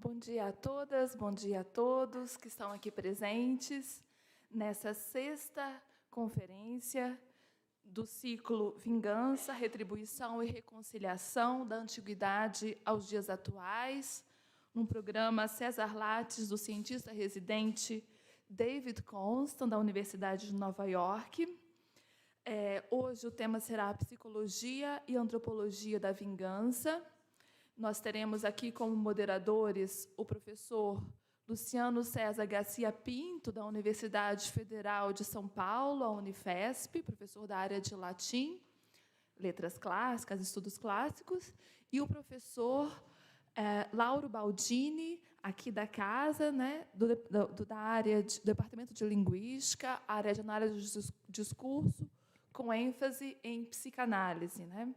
Bom dia a todas, bom dia a todos que estão aqui presentes nessa sexta conferência do ciclo Vingança, Retribuição e Reconciliação da Antiguidade aos Dias Atuais, num programa Cesar Lattes, do Cientista Residente David Konstan, da Universidade de Nova York. Hoje o tema será Psicologia e Antropologia da Vingança. Nós teremos aqui como moderadores o professor Luciano César Garcia Pinto, da Universidade Federal de São Paulo, a Unifesp, professor da área de Latim, Letras Clássicas, Estudos Clássicos, e o professor Lauro Baldini, aqui da casa, né, da área do Departamento de Linguística, área de análise de discurso, com ênfase em psicanálise, né?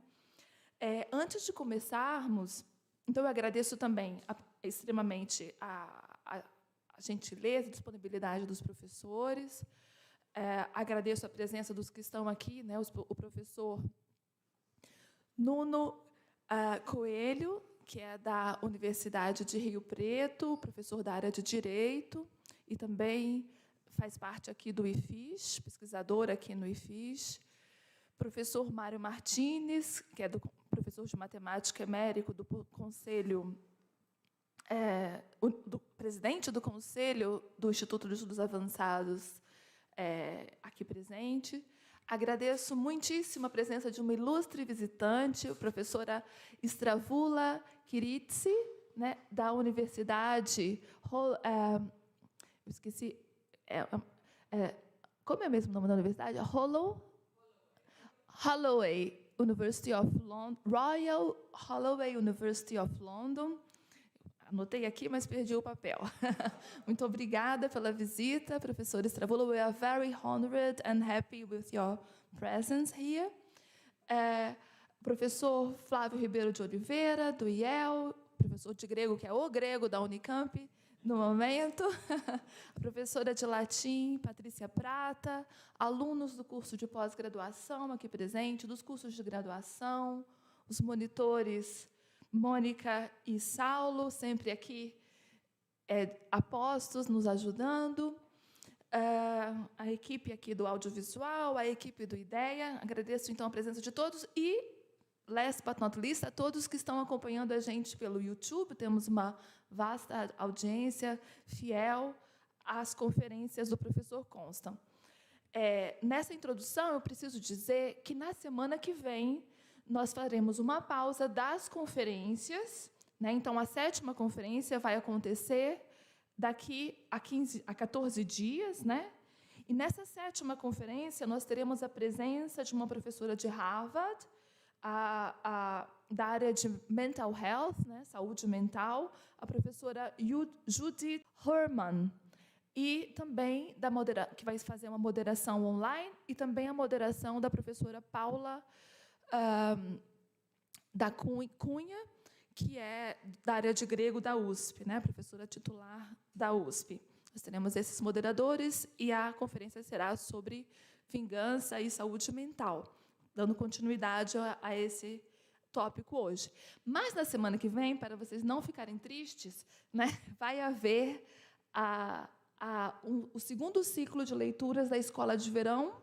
Antes de começarmos, então eu agradeço também extremamente a gentileza e disponibilidade dos professores, agradeço a presença dos que estão aqui, né, o professor Nuno Coelho, que é da Universidade de Rio Preto, professor da área de Direito, e também faz parte aqui do IFIS, pesquisador aqui no IFIS. Professor Mário Martins, que é professor de matemática emérito do Conselho, do presidente do Conselho do Instituto de Estudos Avançados, aqui presente. Agradeço muitíssimo a presença de uma ilustre visitante, a professora Stravula Kiritsi, né, da Universidade... eu esqueci... como é mesmo o nome da universidade? Holloway University of London, Royal Holloway University of London. Anotei aqui, mas perdi o papel. Muito obrigada pela visita, professora Stravula. We are very honored and happy with your presence here. Professor Flávio Ribeiro de Oliveira, do IEL, professor de grego, que é o grego da Unicamp, no momento, a professora de latim, Patrícia Prata, alunos do curso de pós-graduação aqui presente, dos cursos de graduação, os monitores Mônica e Saulo, sempre aqui apostos, nos ajudando, a equipe aqui do audiovisual, a equipe do IDEA. Agradeço, então, a presença de todos e, last but not least, a todos que estão acompanhando a gente pelo YouTube. Temos uma vasta audiência fiel às conferências do professor Konstan. Nessa introdução, eu preciso dizer que, na semana que vem, nós faremos uma pausa das conferências, né? Então, a 7ª conferência vai acontecer daqui a 14 dias, né? E, nessa 7ª conferência, nós teremos a presença de uma professora de Harvard, da área de mental health, né, saúde mental, a professora Judith Herman, e também que vai fazer uma moderação online, e também a moderação da professora Paula da Cunha, que é da área de grego da USP, né, professora titular da USP. Nós teremos esses moderadores e a conferência será sobre vingança e saúde mental, dando continuidade a esse tópico hoje. Mas, na semana que vem, para vocês não ficarem tristes, né, vai haver o segundo ciclo de leituras da Escola de Verão,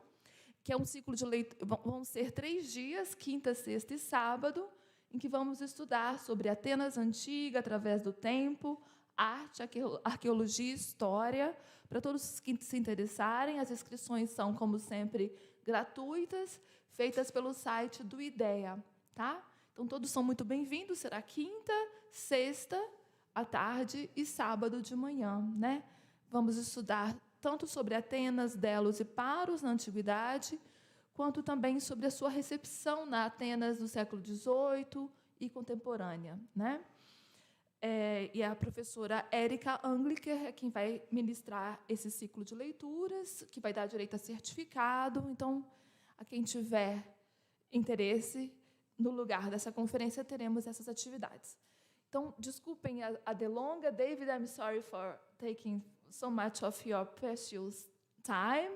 que é um ciclo de leitura... Vão ser 3 dias, quinta, sexta e sábado, em que vamos estudar sobre Atenas Antiga, através do tempo, arte, arqueologia e história. Para todos que se interessarem, as inscrições são, como sempre, gratuitas, feitas pelo site do IDEA. Tá? Então, todos são muito bem-vindos. Será quinta, sexta, à tarde e sábado de manhã, né? Vamos estudar tanto sobre Atenas, Delos e Paros, na Antiguidade, quanto também sobre a sua recepção na Atenas do século XVIII e contemporânea, né? E a professora Érica Angliker é quem vai ministrar esse ciclo de leituras, que vai dar direito a certificado. Então, a quem tiver interesse, no lugar dessa conferência, teremos essas atividades. Então, desculpem a delonga. David, I'm sorry for taking so much of your precious time,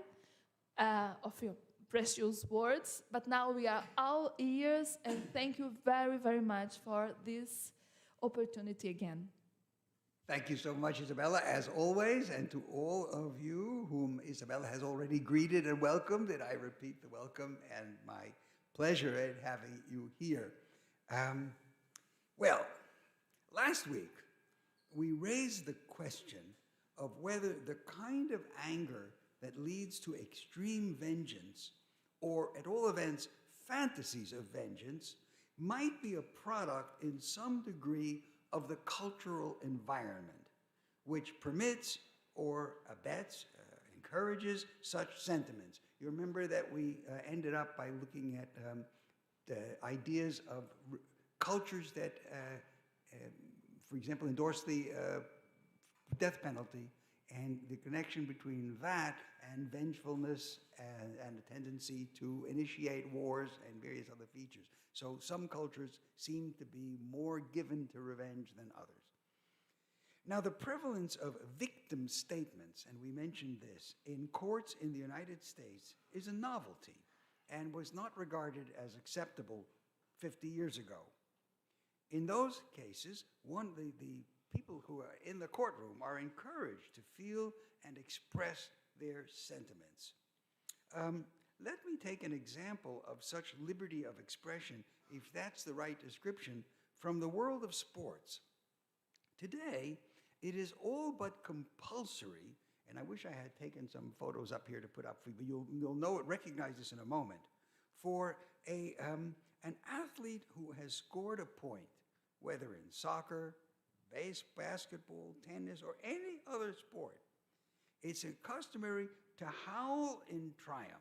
of your precious words, but now we are all ears, and thank you very, very much for this opportunity again. Thank you so much, Isabella, as always, and to all of you whom Isabella has already greeted and welcomed, and I repeat the welcome and my pleasure at having you here. Well, last week, we raised the question of whether the kind of anger that leads to extreme vengeance, or at all events, fantasies of vengeance, might be a product in some degree of the cultural environment, which permits or abets, encourages such sentiments. You remember that we ended up by looking at the ideas of cultures that, for example, endorse the death penalty, and the connection between that and vengefulness and a tendency to initiate wars and various other features. So some cultures seem to be more given to revenge than others. Now, the prevalence of victim statements, and we mentioned this, in courts in the United States is a novelty and was not regarded as acceptable 50 years ago. In those cases, the people who are in the courtroom are encouraged to feel and express their sentiments. Let me take an example of such liberty of expression, if that's the right description, from the world of sports. Today, it is all but compulsory, and I wish I had taken some photos up here to put up for you, but you'll know it, recognize this in a moment, for an athlete who has scored a point, whether in soccer, basketball, tennis, or any other sport. It's customary to howl in triumph,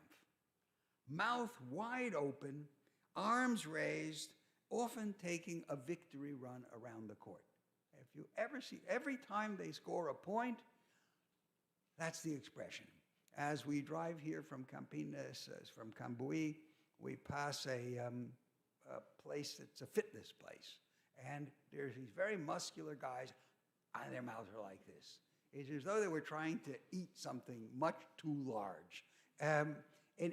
mouth wide open, arms raised, often taking a victory run around the court. If you ever see, every time they score a point, that's the expression. As we drive here from Campinas, from Cambuí, we pass a place that's a fitness place. And there's these very muscular guys, and their mouths are like this. It's as though they were trying to eat something much too large. And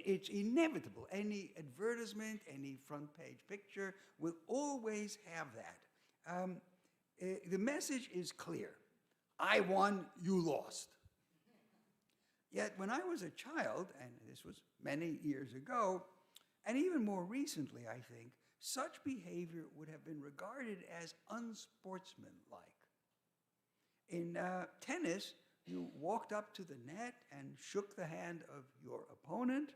it's inevitable. Any advertisement, any front page picture will always have that. The message is clear. I won, you lost. Yet when I was a child, and this was many years ago, and even more recently, I think, such behavior would have been regarded as unsportsmanlike. In tennis, you walked up to the net and shook the hand of your opponent,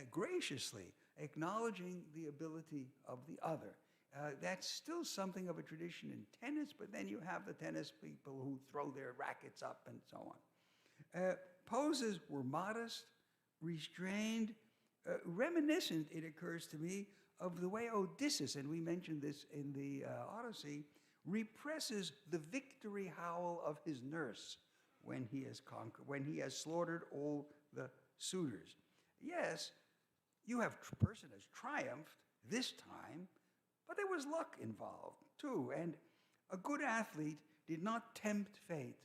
graciously acknowledging the ability of the other. That's still something of a tradition in tennis, but then you have the tennis people who throw their rackets up and so on. Poses were modest, restrained, reminiscent, it occurs to me, of the way Odysseus, and we mentioned this in the Odyssey, represses the victory howl of his nurse when he has slaughtered all the suitors. Yes, a person has triumphed this time, but there was luck involved too, and a good athlete did not tempt fate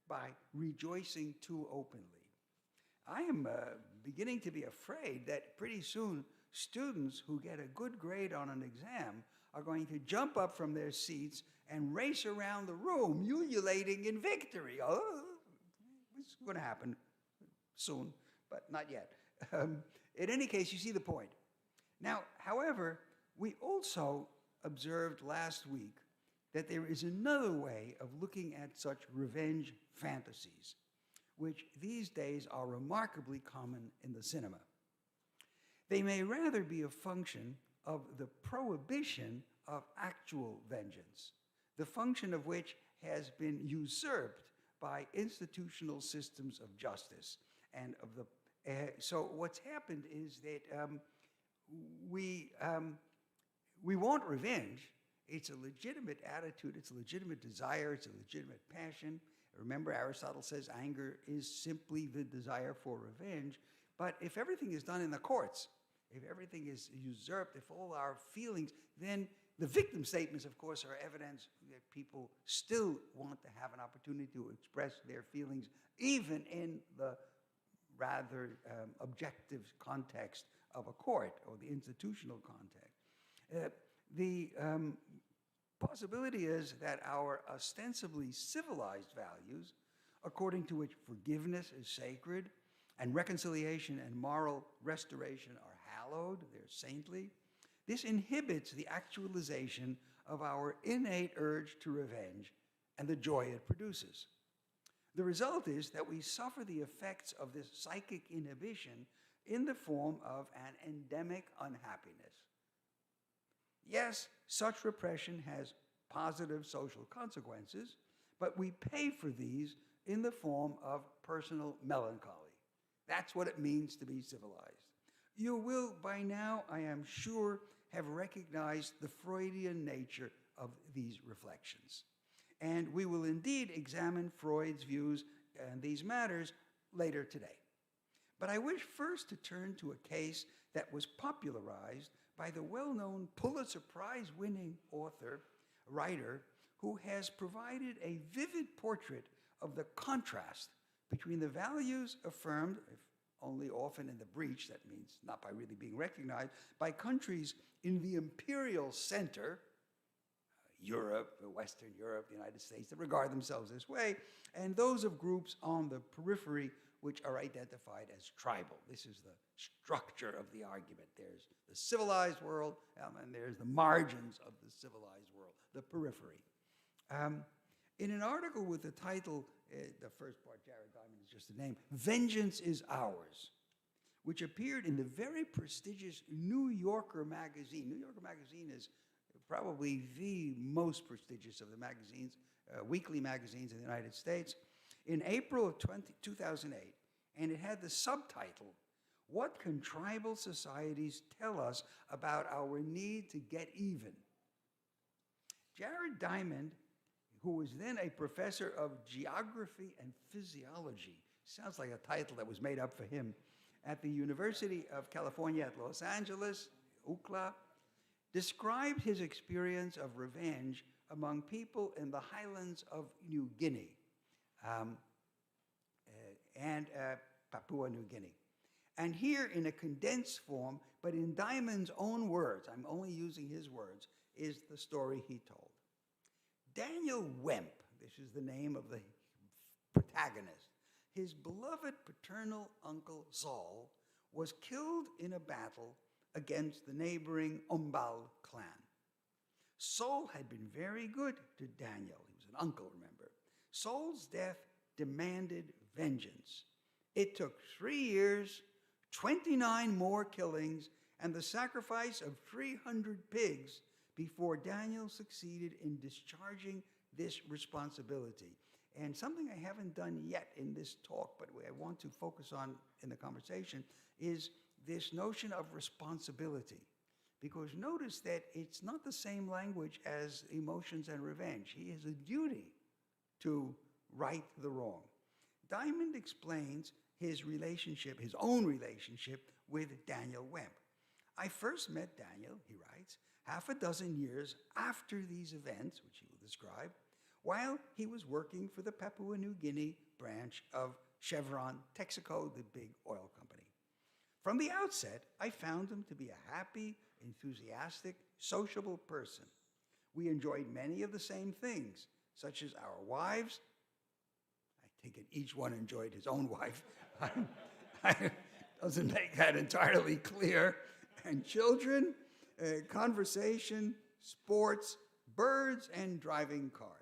by rejoicing too openly. I am beginning to be afraid that pretty soon students who get a good grade on an exam are going to jump up from their seats and race around the room, ululating in victory. Oh, it's going to happen soon, but not yet. In any case, you see the point. Now, however, we also observed last week that there is another way of looking at such revenge fantasies, which these days are remarkably common in the cinema. They may rather be a function of the prohibition of actual vengeance, the function of which has been usurped by institutional systems of justice. And of the so what's happened is that we want revenge. It's a legitimate attitude, it's a legitimate desire, it's a legitimate passion. Remember, Aristotle says anger is simply the desire for revenge. But if everything is done in the courts, if everything is usurped, if all our feelings, then the victim statements, of course, are evidence that people still want to have an opportunity to express their feelings, even in the rather objective context of a court or the institutional context. possibility is that our ostensibly civilized values, according to which forgiveness is sacred, and reconciliation and moral restoration are hallowed, they're saintly, this inhibits the actualization of our innate urge to revenge and the joy it produces. The result is that we suffer the effects of this psychic inhibition in the form of an endemic unhappiness. Yes, such repression has positive social consequences, but we pay for these in the form of personal melancholy. That's what it means to be civilized. You will, by now, I am sure, have recognized the Freudian nature of these reflections. And we will indeed examine Freud's views on these matters later today. But I wish first to turn to a case that was popularized by the well-known Pulitzer Prize-winning writer, who has provided a vivid portrait of the contrast between the values affirmed, if only often in the breach, that means not by really being recognized, by countries in the imperial center, Europe, Western Europe, the United States, that regard themselves this way, and those of groups on the periphery which are identified as tribal. This is the structure of the argument. There's the civilized world, and there's the margins of the civilized world, the periphery. In an article with the title, the first part, Jared Diamond is just a name, Vengeance is Ours, which appeared in the very prestigious New Yorker magazine. New Yorker magazine is probably the most prestigious of the magazines, weekly magazines in the United States, in April of 2008, and it had the subtitle, What Can Tribal Societies Tell Us About Our Need to Get Even? Jared Diamond, who was then a professor of geography and physiology, sounds like a title that was made up for him, at the University of California at Los Angeles, UCLA, described his experience of revenge among people in the highlands of New Guinea and Papua New Guinea. And here, in a condensed form, but in Diamond's own words, I'm only using his words, is the story he told. Daniel Wemp, this is the name of the protagonist, his beloved paternal uncle Saul was killed in a battle against the neighboring Umbal clan. Saul had been very good to Daniel. He was an uncle, remember. Saul's death demanded vengeance. It took 3 years, 29 more killings, and the sacrifice of 300 pigs before Daniel succeeded in discharging this responsibility. And something I haven't done yet in this talk, but I want to focus on in the conversation, is this notion of responsibility. Because notice that it's not the same language as emotions and revenge. He has a duty to right the wrong. Diamond explains his relationship, his own relationship with Daniel Wemp. I first met Daniel, he writes, half a dozen years after these events, which he will describe, while he was working for the Papua New Guinea branch of Chevron Texaco, the big oil company. From the outset, I found him to be a happy, enthusiastic, sociable person. We enjoyed many of the same things, such as our wives. I take it each one enjoyed his own wife. Doesn't make that entirely clear. And children, conversation, sports, birds, and driving cars.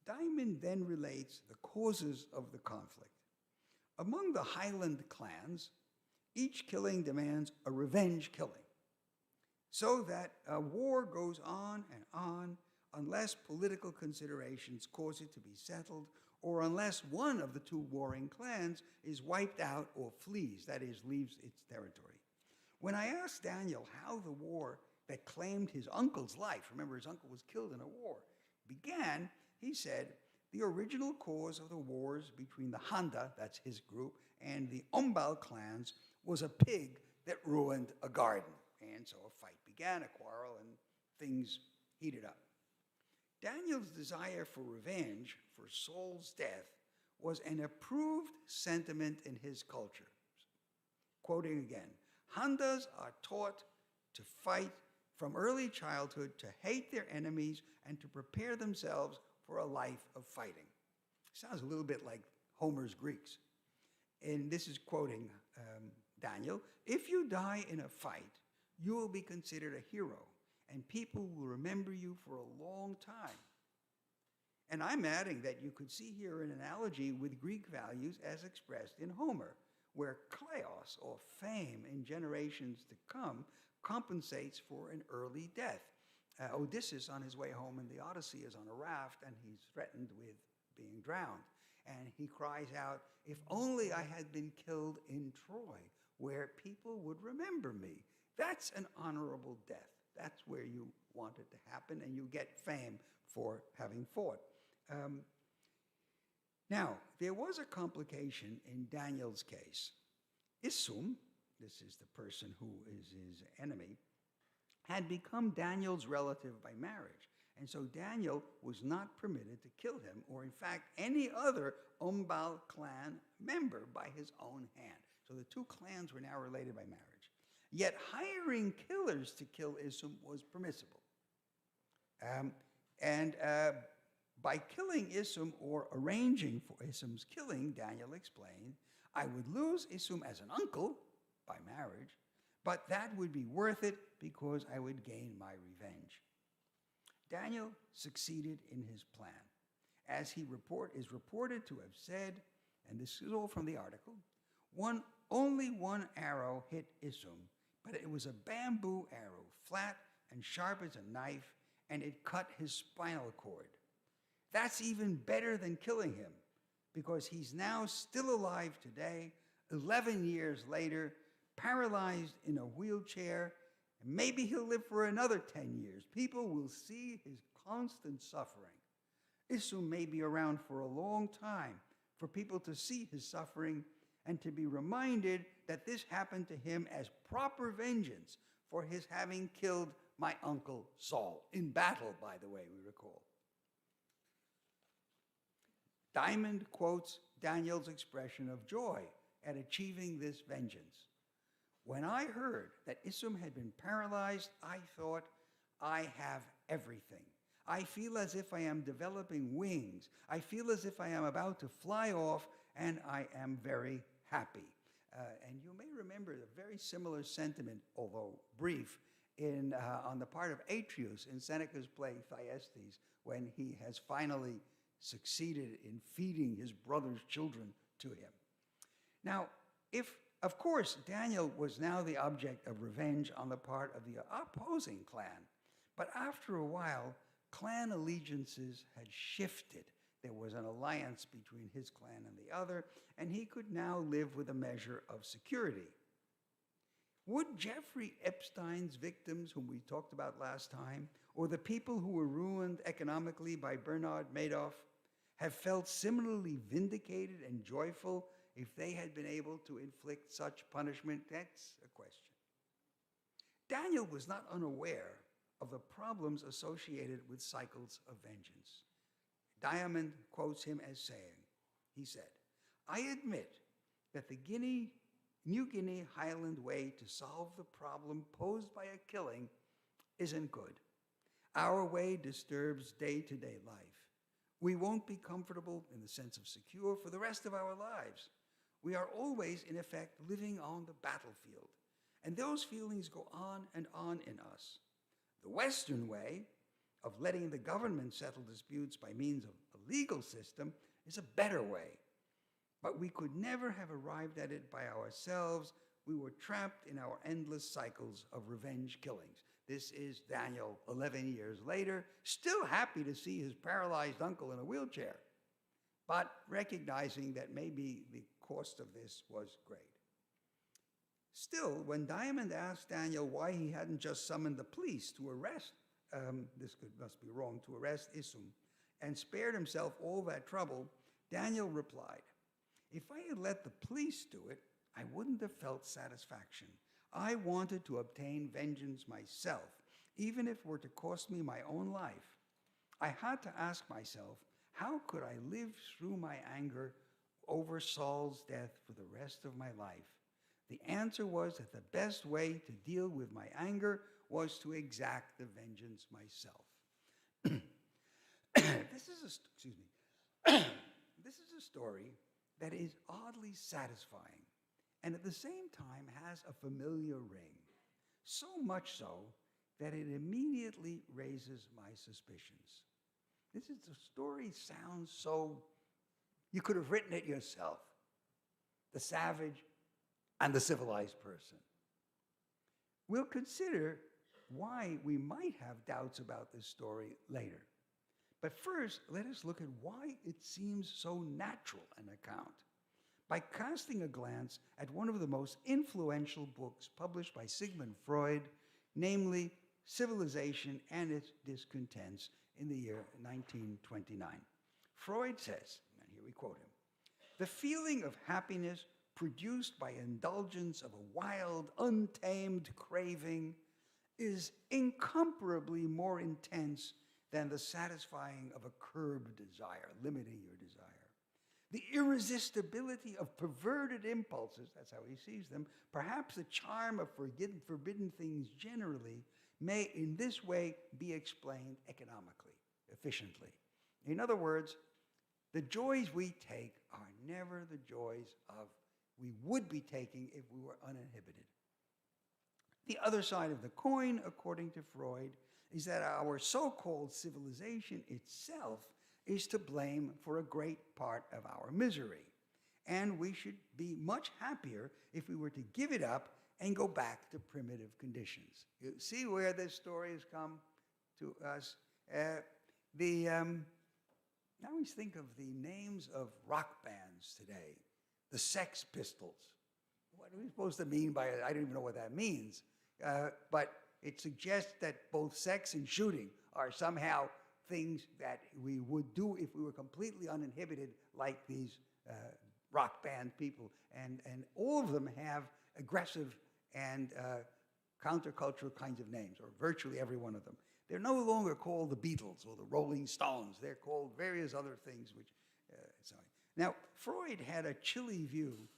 Diamond then relates the causes of the conflict. Among the Highland clans, each killing demands a revenge killing, so that a war goes on and on unless political considerations cause it to be settled, or unless one of the two warring clans is wiped out or flees, that is, leaves its territory. When I asked Daniel how the war that claimed his uncle's life, remember his uncle was killed in a war, began, he said, the original cause of the wars between the Handa, that's his group, and the Umbal clans was a pig that ruined a garden. And so a fight began, a quarrel, and things heated up. Daniel's desire for revenge for Saul's death was an approved sentiment in his culture. Quoting again, Handas are taught to fight from early childhood to hate their enemies and to prepare themselves for a life of fighting. Sounds a little bit like Homer's Greeks. And this is quoting Daniel. If you die in a fight, you will be considered a hero, and people will remember you for a long time. And I'm adding that you could see here an analogy with Greek values as expressed in Homer, where kleos, or fame in generations to come, compensates for an early death. Odysseus, on his way home in the Odyssey, is on a raft, and he's threatened with being drowned. And he cries out, "If only I had been killed in Troy, where people would remember me." That's an honorable death. That's where you want it to happen, and you get fame for having fought. Now, there was a complication in Daniel's case. Isum, this is the person who is his enemy, had become Daniel's relative by marriage. And so Daniel was not permitted to kill him, or in fact, any other Umbal clan member by his own hand. So the two clans were now related by marriage. Yet hiring killers to kill Isum was permissible. By killing Isum or arranging for Isum's killing, Daniel explained, I would lose Isum as an uncle by marriage, but that would be worth it because I would gain my revenge. Daniel succeeded in his plan. As he is reported to have said, and this is all from the article, only one arrow hit Isum, but it was a bamboo arrow, flat and sharp as a knife, and it cut his spinal cord. That's even better than killing him, because he's now still alive today, 11 years later, paralyzed in a wheelchair, and maybe he'll live for another 10 years. People will see his constant suffering. Isum may be around for a long time for people to see his suffering and to be reminded that this happened to him as proper vengeance for his having killed my uncle Saul, in battle, by the way, we recall. Diamond quotes Daniel's expression of joy at achieving this vengeance. When I heard that Isum had been paralyzed, I thought, I have everything. I feel as if I am developing wings. I feel as if I am about to fly off, and I am very happy. And you may remember a very similar sentiment, although brief, on the part of Atreus in Seneca's play Thyestes, when he has finally succeeded in feeding his brother's children to him. Now, of course, Daniel was now the object of revenge on the part of the opposing clan, but after a while, clan allegiances had shifted. There was an alliance between his clan and the other, and he could now live with a measure of security. Would Jeffrey Epstein's victims, whom we talked about last time, or the people who were ruined economically by Bernard Madoff, have felt similarly vindicated and joyful if they had been able to inflict such punishment? That's a question. Daniel was not unaware of the problems associated with cycles of vengeance. Diamond quotes him as saying, he said, I admit that the New Guinea Highland way to solve the problem posed by a killing isn't good. Our way disturbs day-to-day life. We won't be comfortable in the sense of secure for the rest of our lives. We are always, in effect, living on the battlefield. And those feelings go on and on in us. The Western way of letting the government settle disputes by means of a legal system is a better way. But we could never have arrived at it by ourselves. We were trapped in our endless cycles of revenge killings. This is Daniel 11 years later, still happy to see his paralyzed uncle in a wheelchair, but recognizing that maybe the cost of this was great. Still, when Diamond asked Daniel why he hadn't just summoned the police to arrest, must be wrong, to arrest Isum, and spared himself all that trouble, Daniel replied, if I had let the police do it, I wouldn't have felt satisfaction. I wanted to obtain vengeance myself, even if it were to cost me my own life. I had to ask myself, how could I live through my anger over Saul's death for the rest of my life? The answer was that the best way to deal with my anger was to exact the vengeance myself. This is a story that is oddly satisfying and at the same time has a familiar ring, so much so that it immediately raises my suspicions. The story sounds so, you could have written it yourself. The savage and the civilized person. We'll consider why we might have doubts about this story later. But first, let us look at why it seems so natural an account by casting a glance at one of the most influential books published by Sigmund Freud, namely Civilization and Its Discontents in the year 1929. Freud says, and here we quote him, "The feeling of happiness produced by indulgence of a wild, untamed craving is incomparably more intense than the satisfying of a curbed desire, limiting your desire. The irresistibility of perverted impulses," that's how he sees them, "perhaps the charm of forbidden things generally, may in this way be explained economically, efficiently." In other words, the joys we take are never the joys we would be taking if we were uninhibited. The other side of the coin, according to Freud, is that our so-called civilization itself is to blame for a great part of our misery. And we should be much happier if we were to give it up and go back to primitive conditions. You see where this story has come to us? I always think of the names of rock bands today. The Sex Pistols. What are we supposed to mean by it? I don't even know what that means. But it suggests that both sex and shooting are somehow things that we would do if we were completely uninhibited, like these rock band people. And all of them have aggressive and countercultural kinds of names, or virtually every one of them. They're no longer called the Beatles or the Rolling Stones. They're called various other things, which, sorry. Now, Freud had a chilly view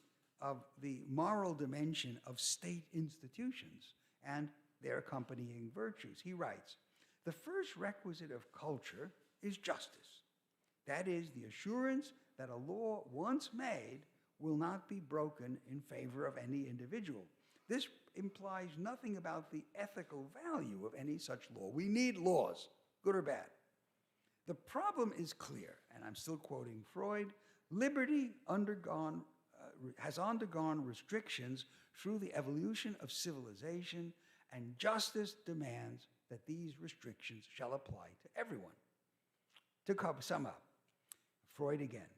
of the moral dimension of state institutions and their accompanying virtues. He writes, "The first requisite of culture is justice. That is, the assurance that a law once made will not be broken in favor of any individual. This implies nothing about the ethical value of any such law. We need laws, good or bad. The problem is clear," and I'm still quoting Freud, "liberty has undergone restrictions through the evolution of civilization, and justice demands that these restrictions shall apply to everyone." To sum up, Freud again,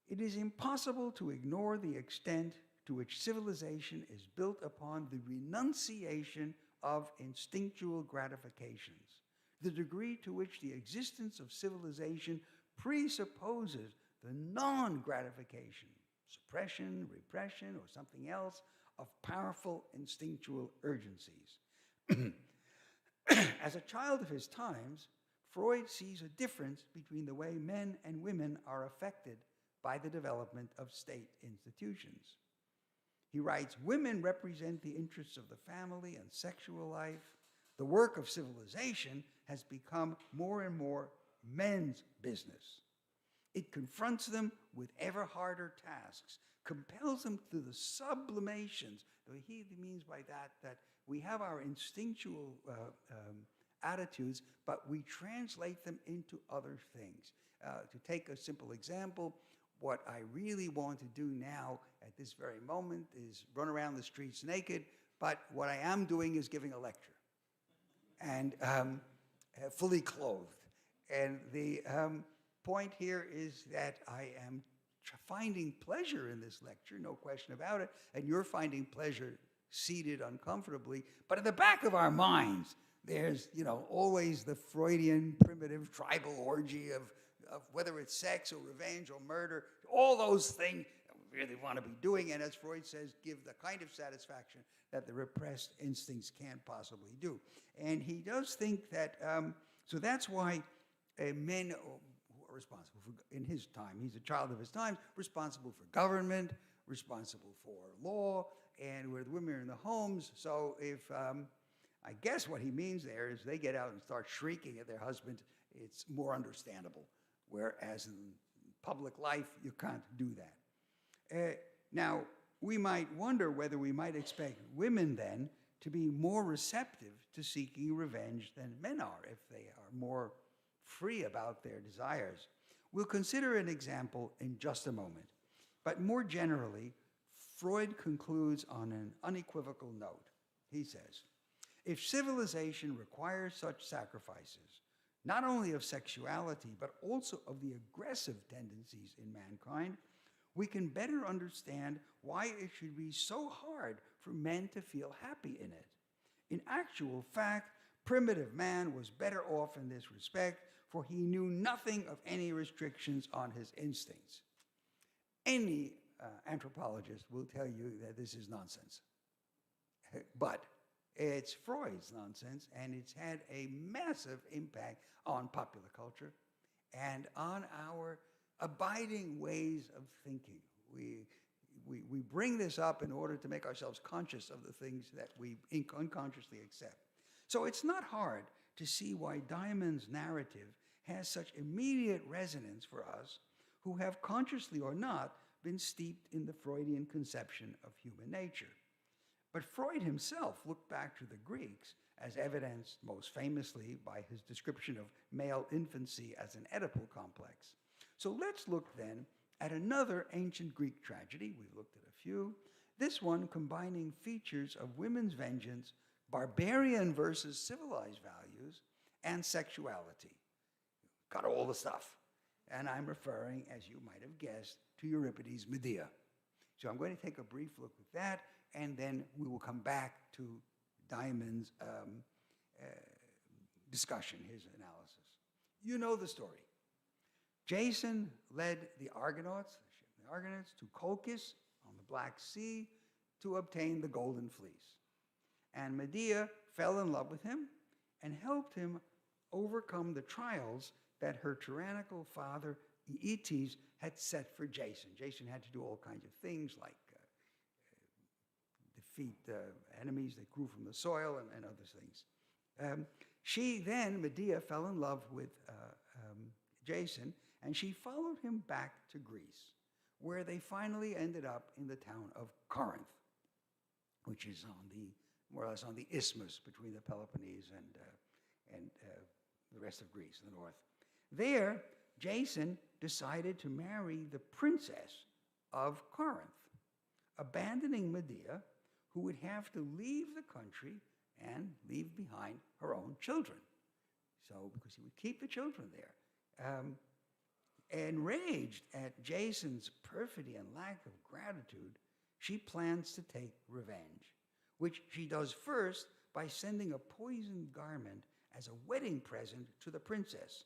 "It is impossible to ignore the extent to which civilization is built upon the renunciation of instinctual gratifications, the degree to which the existence of civilization presupposes the non-gratification, suppression, repression, or something else, of powerful instinctual urgencies." As a child of his times, Freud sees a difference between the way men and women are affected by the development of state institutions. He writes, "Women represent the interests of the family and sexual life. The work of civilization has become more and more men's business. It confronts them with ever harder tasks, compels them to the sublimations." He means by that we have our instinctual attitudes, but we translate them into other things. To take a simple example, what I really want to do now at this very moment is run around the streets naked, but what I am doing is giving a lecture, and fully clothed. And the point here is that I am finding pleasure in this lecture, no question about it, and you're finding pleasure seated uncomfortably, but at the back of our minds, there's, always the Freudian primitive tribal orgy of whether it's sex or revenge or murder, all those things we really want to be doing, and as Freud says, give the kind of satisfaction that the repressed instincts can't possibly do. And he does think that, so that's why men who are responsible for, in his time, he's a child of his time, responsible for government, responsible for law, and where the women are in the homes. So if I guess what he means there is they get out and start shrieking at their husband. It's more understandable, whereas in public life, you can't do that. Now, we might wonder whether we might expect women then to be more receptive to seeking revenge than men are, if they are more free about their desires. We'll consider an example in just a moment. But more generally, Freud concludes on an unequivocal note. He says, if civilization requires such sacrifices, not only of sexuality, but also of the aggressive tendencies in mankind, we can better understand why it should be so hard for men to feel happy in it. In actual fact, primitive man was better off in this respect, for he knew nothing of any restrictions on his instincts. Any anthropologist will tell you that this is nonsense. But it's Freud's nonsense, and it's had a massive impact on popular culture and on our abiding ways of thinking. We bring this up in order to make ourselves conscious of the things that we unconsciously accept. So it's not hard to see why Diamond's narrative has such immediate resonance for us who have, consciously or not, been steeped in the Freudian conception of human nature. But Freud himself looked back to the Greeks, as evidenced most famously by his description of male infancy as an Oedipal complex. So let's look then at another ancient Greek tragedy. We've looked at a few. This one combining features of women's vengeance, barbarian versus civilized values, and sexuality. Got all the stuff. And I'm referring, as you might have guessed, to Euripides' Medea. So I'm going to take a brief look at that, and then we will come back to Diamond's discussion, his analysis. You know the story. Jason led the Argonauts to Colchis on the Black Sea to obtain the Golden Fleece. And Medea fell in love with him and helped him overcome the trials that her tyrannical father, Aeetes, had set for Jason. Jason had to do all kinds of things like defeat enemies that grew from the soil and other things. Medea fell in love with Jason, and she followed him back to Greece, where they finally ended up in the town of Corinth, which is more or less on the isthmus between the Peloponnese and the rest of Greece in the north. There, Jason decided to marry the princess of Corinth, abandoning Medea, who would have to leave the country and leave behind her own children. So, because he would keep the children there. Enraged at Jason's perfidy and lack of gratitude, she plans to take revenge, which she does first by sending a poisoned garment as a wedding present to the princess,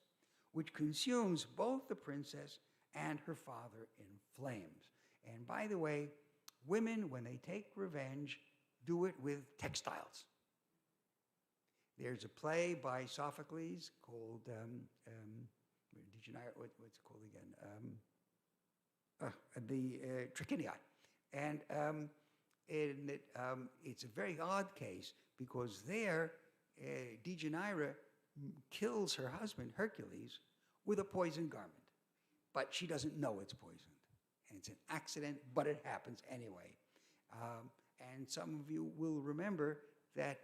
which consumes both the princess and her father in flames. And by the way, women, when they take revenge, do it with textiles. There's a play by Sophocles called, what's it called again? The Trachiniad. And it's a very odd case because there, Deianira kills her husband, Hercules, with a poisoned garment. But she doesn't know it's poisoned. And it's an accident, but it happens anyway. And some of you will remember that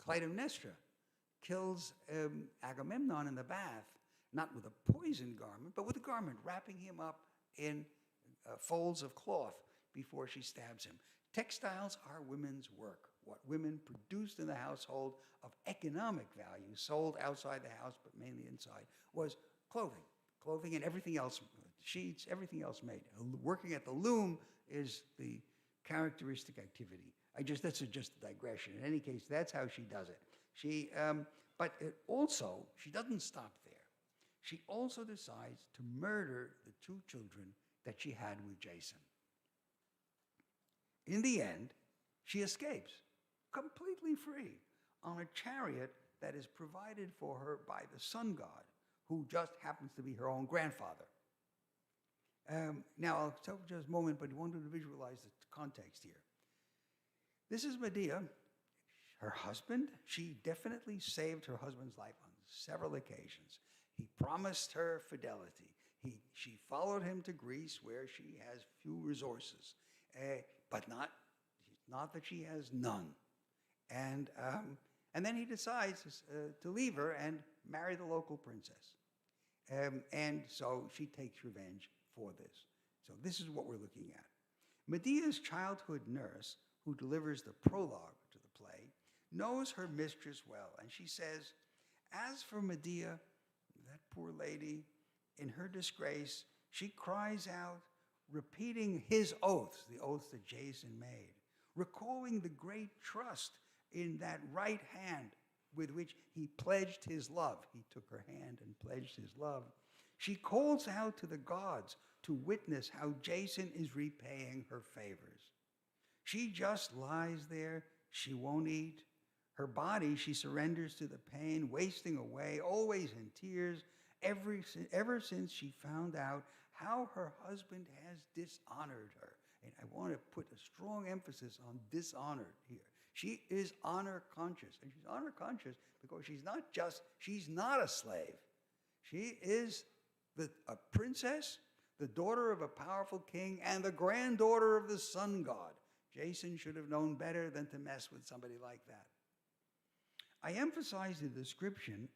Clytemnestra kills Agamemnon in the bath, not with a poisoned garment, but with a garment, wrapping him up in folds of cloth before she stabs him. Textiles are women's work. What women produced in the household of economic value, sold outside the house, but mainly inside, was clothing. Clothing and everything else, sheets, everything else made. Working at the loom is the characteristic activity. That's just a digression. In any case, that's how she does it. But she doesn't stop there. She also decides to murder the two children that she had with Jason. In the end, she escapes, completely free, on a chariot that is provided for her by the sun god, who just happens to be her own grandfather. Now, I'll tell you just a moment, but I wanted to visualize the context here. This is Medea. her husband, she definitely saved her husband's life on several occasions. He promised her fidelity. She followed him to Greece where she has few resources, but not that she has none. And then he decides to leave her and marry the local princess. And so she takes revenge for this. So this is what we're looking at. Medea's childhood nurse, who delivers the prologue to the play, knows her mistress well, and she says, as for Medea, that poor lady, in her disgrace, she cries out, repeating his oaths, the oaths that Jason made, recalling the great trust in that right hand with which he pledged his love. He took her hand and pledged his love. She calls out to the gods to witness how Jason is repaying her favors. She just lies there. She won't eat. Her body she surrenders to the pain, wasting away, always in tears, ever since she found out how her husband has dishonored her. And I want to put a strong emphasis on dishonored here. She is honor conscious, and she's honor conscious because she's not a slave. She is a princess, the daughter of a powerful king, and the granddaughter of the sun god. Jason should have known better than to mess with somebody like that. I emphasize the description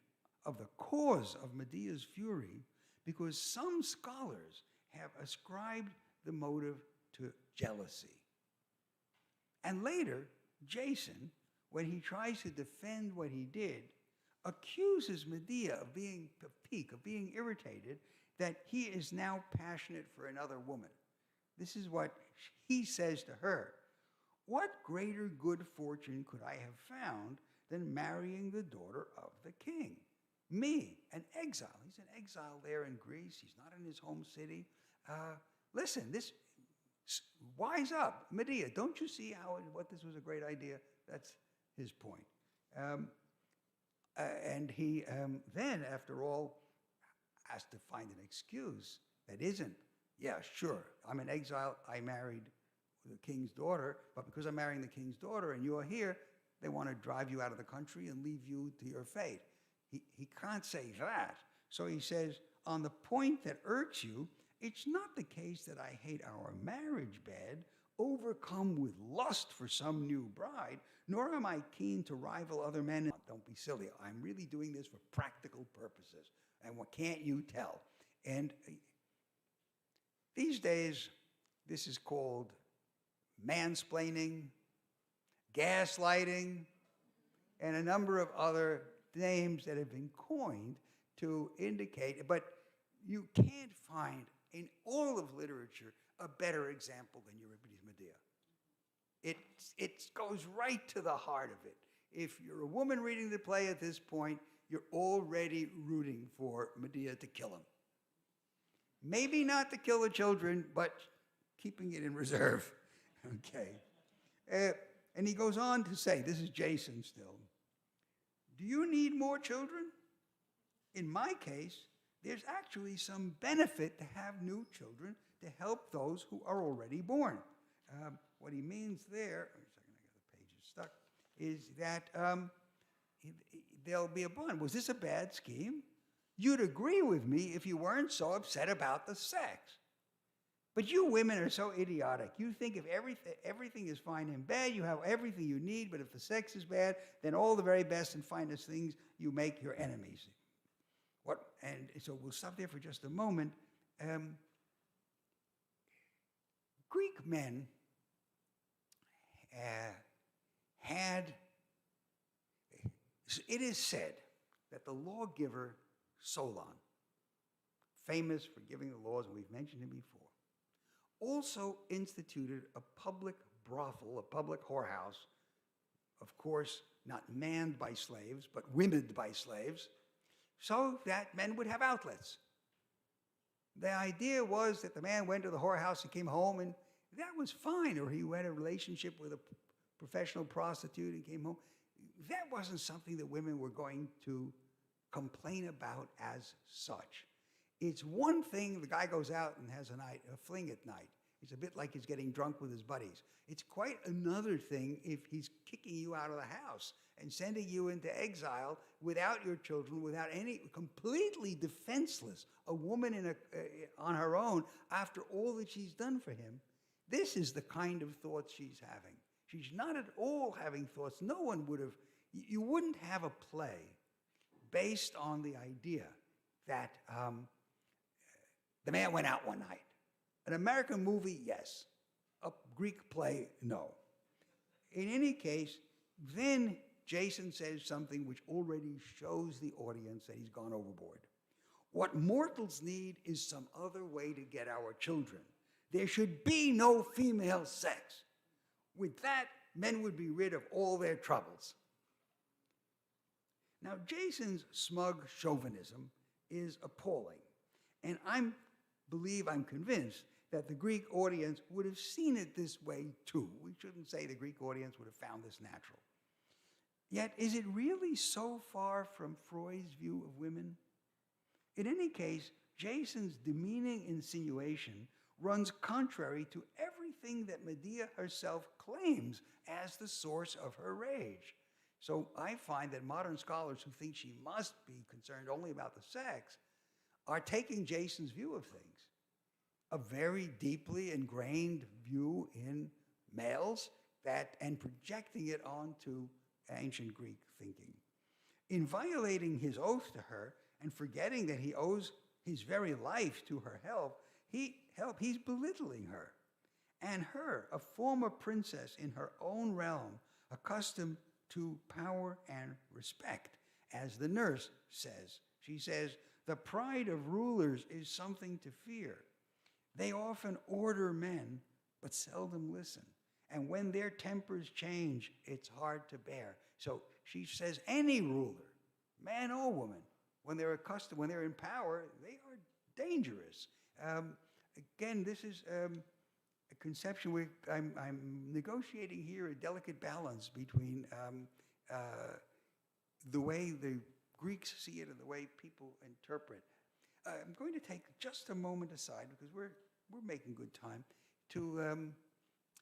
of the cause of Medea's fury because some scholars have ascribed the motive to jealousy. And later, Jason, when he tries to defend what he did, accuses Medea of being irritated, that he is now passionate for another woman. This is what he says to her. What greater good fortune could I have found than marrying the daughter of the king? Me, an exile. He's an exile there in Greece. He's not in his home city. Listen, wise up, Medea. Don't you see what this was a great idea? That's his point. And he then, after all, has to find an excuse that isn't, yeah, sure, I'm in exile, I married the king's daughter, but because I'm marrying the king's daughter and you're here, they want to drive you out of the country and leave you to your fate. He can't say that. So he says, on the point that irks you, it's not the case that I hate our marriage bed, overcome with lust for some new bride, nor am I keen to rival other men. Don't be silly. I'm really doing this for practical purposes. And what can't you tell? And these days, this is called mansplaining, gaslighting, and a number of other names that have been coined to indicate, but you can't find in all of literature a better example than Euripides' Medea. It goes right to the heart of it. If you're a woman reading the play at this point, you're already rooting for Medea to kill him. Maybe not to kill the children, but keeping it in reserve. Okay. And he goes on to say, this is Jason still, do you need more children? In my case, there's actually some benefit to have new children to help those who are already born. What he means there, wait a second, I got the pages stuck, is that there'll be a bond. Was this a bad scheme? You'd agree with me if you weren't so upset about the sex. But you women are so idiotic. You think if everything is fine in bed, you have everything you need, but if the sex is bad, then all the very best and finest things you make your enemies. And so we'll stop there for just a moment. Greek men had, it is said that the lawgiver Solon, famous for giving the laws, and we've mentioned him before, also instituted a public brothel, a public whorehouse, of course, not manned by slaves, but womened by slaves, so that men would have outlets. The idea was that the man went to the whorehouse and came home, and that was fine, or he had a relationship with a professional prostitute and came home. That wasn't something that women were going to complain about as such. It's one thing the guy goes out and has a fling at night, It's a bit like he's getting drunk with his buddies. It's quite another thing if he's kicking you out of the house and sending you into exile without your children, without any, completely defenseless, a woman on her own after all that she's done for him. This is the kind of thoughts she's having. She's not at all having thoughts. No one would have, you wouldn't have a play based on the idea that the man went out one night. An American movie, yes. A Greek play, no. In any case, then Jason says something which already shows the audience that he's gone overboard. What mortals need is some other way to get our children. There should be no female sex. With that, men would be rid of all their troubles. Now, Jason's smug chauvinism is appalling, and I'm convinced that the Greek audience would have seen it this way too. We shouldn't say the Greek audience would have found this natural. Yet, is it really so far from Freud's view of women? In any case, Jason's demeaning insinuation runs contrary to everything that Medea herself claims as the source of her rage. So I find that modern scholars who think she must be concerned only about the sex are taking Jason's view of things, a very deeply ingrained view in males, and projecting it onto ancient Greek thinking. In violating his oath to her and forgetting that he owes his very life to her help, he's belittling her. And her, a former princess in her own realm, accustomed to power and respect. As the nurse says, she says, the pride of rulers is something to fear. They often order men, but seldom listen. And when their tempers change, it's hard to bear. So she says any ruler, man or woman, when they're in power, they are dangerous. Again, this is a conception where I'm negotiating here a delicate balance between the way the Greeks see it and the way people interpret. I'm going to take just a moment aside, because we're making good time, to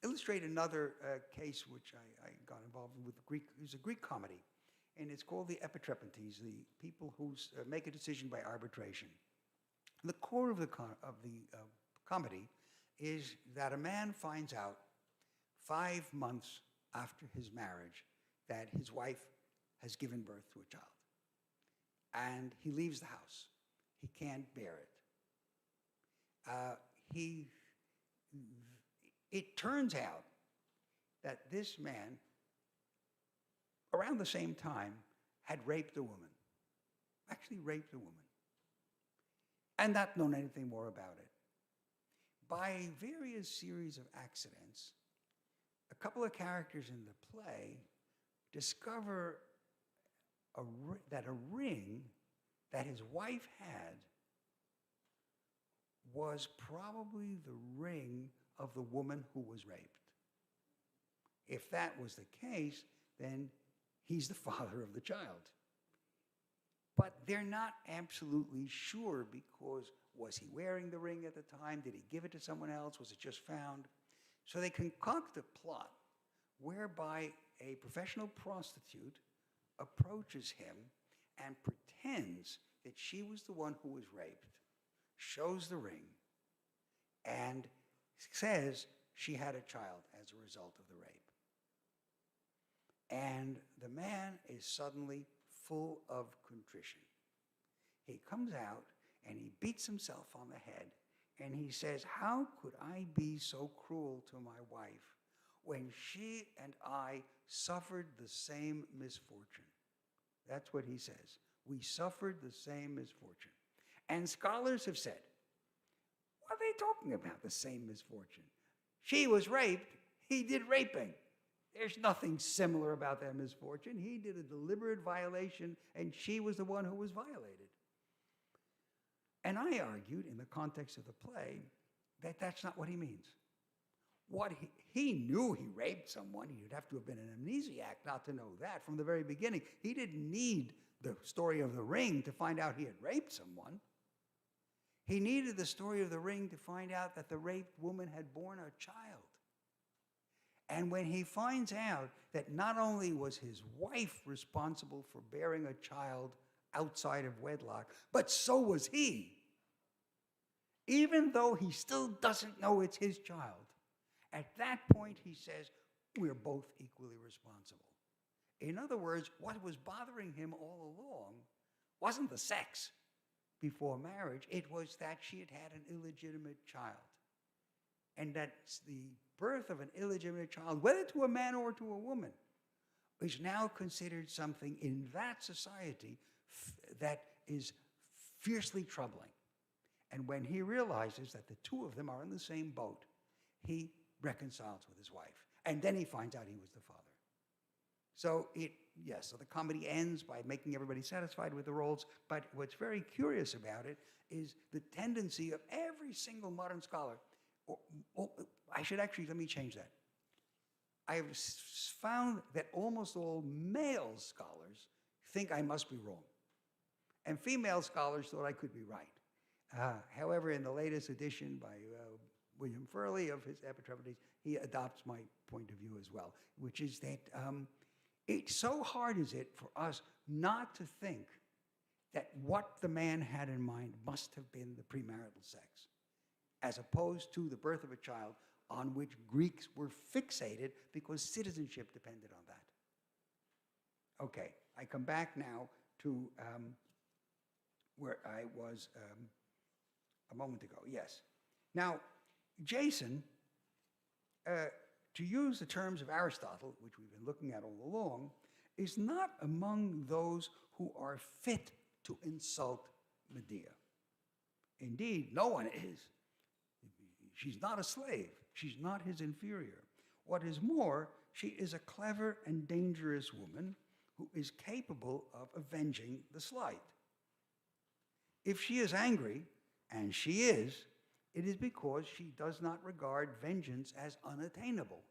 illustrate another case which I got involved with. It was a Greek comedy, and it's called the Epitrepantes, the people who make a decision by arbitration. The core of the comedy is that a man finds out 5 months after his marriage that his wife has given birth to a child. And he leaves the house. He can't bear it. It turns out that this man, around the same time, had raped a woman. Actually raped a woman. And not known anything more about it. By various series of accidents, a couple of characters in the play discover that a ring that his wife had was probably the ring of the woman who was raped. If that was the case, then he's the father of the child. But they're not absolutely sure, because was he wearing the ring at the time? Did he give it to someone else? Was it just found? So they concoct a plot whereby a professional prostitute approaches him and pretends that she was the one who was raped, shows the ring, and says she had a child as a result of the rape. And the man is suddenly full of contrition. He comes out and he beats himself on the head and he says, how could I be so cruel to my wife when she and I suffered the same misfortune? That's what he says. We suffered the same misfortune. And scholars have said, what are they talking about, the same misfortune? She was raped, he did raping. There's nothing similar about that misfortune. He did a deliberate violation, and she was the one who was violated. And I argued, in the context of the play, that that's not what he means. What he knew he raped someone. He'd have to have been an amnesiac not to know that from the very beginning. He didn't need the story of the ring to find out he had raped someone. He needed the story of the ring to find out that the raped woman had borne a child. And when he finds out that not only was his wife responsible for bearing a child outside of wedlock, but so was he, even though he still doesn't know it's his child, at that point he says, we're both equally responsible. In other words, what was bothering him all along wasn't the sex before marriage, it was that she had had an illegitimate child. And that the birth of an illegitimate child, whether to a man or to a woman, is now considered something in that society that is fiercely troubling. And when he realizes that the two of them are in the same boat, he reconciles with his wife. And then he finds out he was the father. So so the comedy ends by making everybody satisfied with the roles, but what's very curious about it is the tendency of every single modern scholar, let me change that. I've found that almost all male scholars think I must be wrong. And female scholars thought I could be right. However, in the latest edition by William Furley of his Epitrephides, he adopts my point of view as well, which is that it's so hard is it for us not to think that what the man had in mind must have been the premarital sex, as opposed to the birth of a child on which Greeks were fixated because citizenship depended on that. Okay, I come back now to where I was a moment ago. Yes. Now, Jason, to use the terms of Aristotle, which we've been looking at all along, is not among those who are fit to insult Medea. Indeed, no one is. She's not a slave. She's not his inferior. What is more, she is a clever and dangerous woman who is capable of avenging the slight. If she is angry, and she is, it is because she does not regard vengeance as unattainable.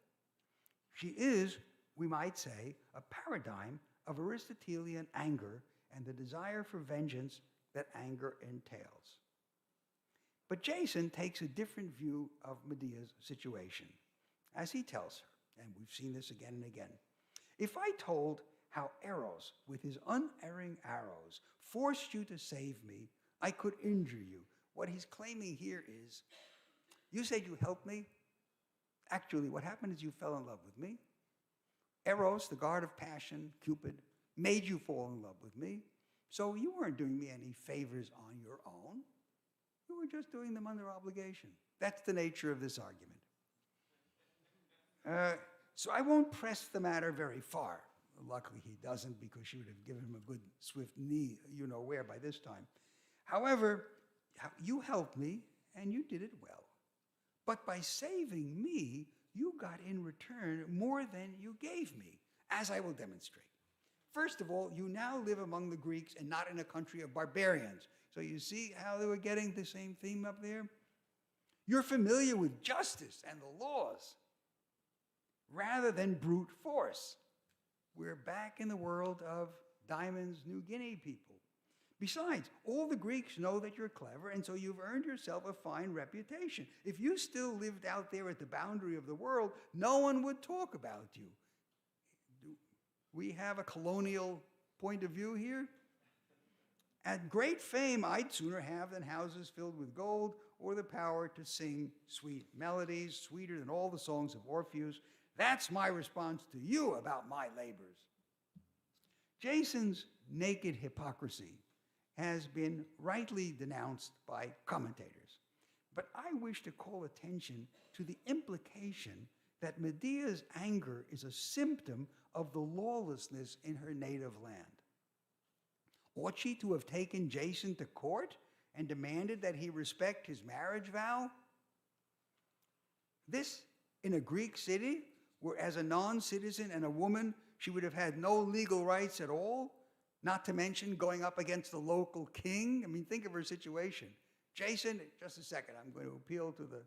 She is, we might say, a paradigm of Aristotelian anger and the desire for vengeance that anger entails. But Jason takes a different view of Medea's situation, as he tells her, and we've seen this again and again. If I told how Eros, with his unerring arrows, forced you to save me, I could injure you. What he's claiming here is, you said you helped me. Actually, what happened is you fell in love with me. Eros, the god of passion, Cupid, made you fall in love with me. So you weren't doing me any favors on your own. You were just doing them under obligation. That's the nature of this argument. So I won't press the matter very far. Luckily, he doesn't, because she would have given him a good swift knee, you know where, by this time. However, you helped me, and you did it well. But by saving me, you got in return more than you gave me, as I will demonstrate. First of all, you now live among the Greeks and not in a country of barbarians. So you see how they were getting the same theme up there? You're familiar with justice and the laws rather than brute force. We're back in the world of Diamond's New Guinea people. Besides, all the Greeks know that you're clever, and so you've earned yourself a fine reputation. If you still lived out there at the boundary of the world, no one would talk about you. Do we have a colonial point of view here? At great fame, I'd sooner have than houses filled with gold, or the power to sing sweet melodies, sweeter than all the songs of Orpheus. That's my response to you about my labors. Jason's naked hypocrisy has been rightly denounced by commentators. But I wish to call attention to the implication that Medea's anger is a symptom of the lawlessness in her native land. Ought she to have taken Jason to court and demanded that he respect his marriage vow? This in a Greek city, where as a non-citizen and a woman, she would have had no legal rights at all? Not to mention going up against the local king. I mean, think of her situation. Jason, just a second, I'm going to appeal to the...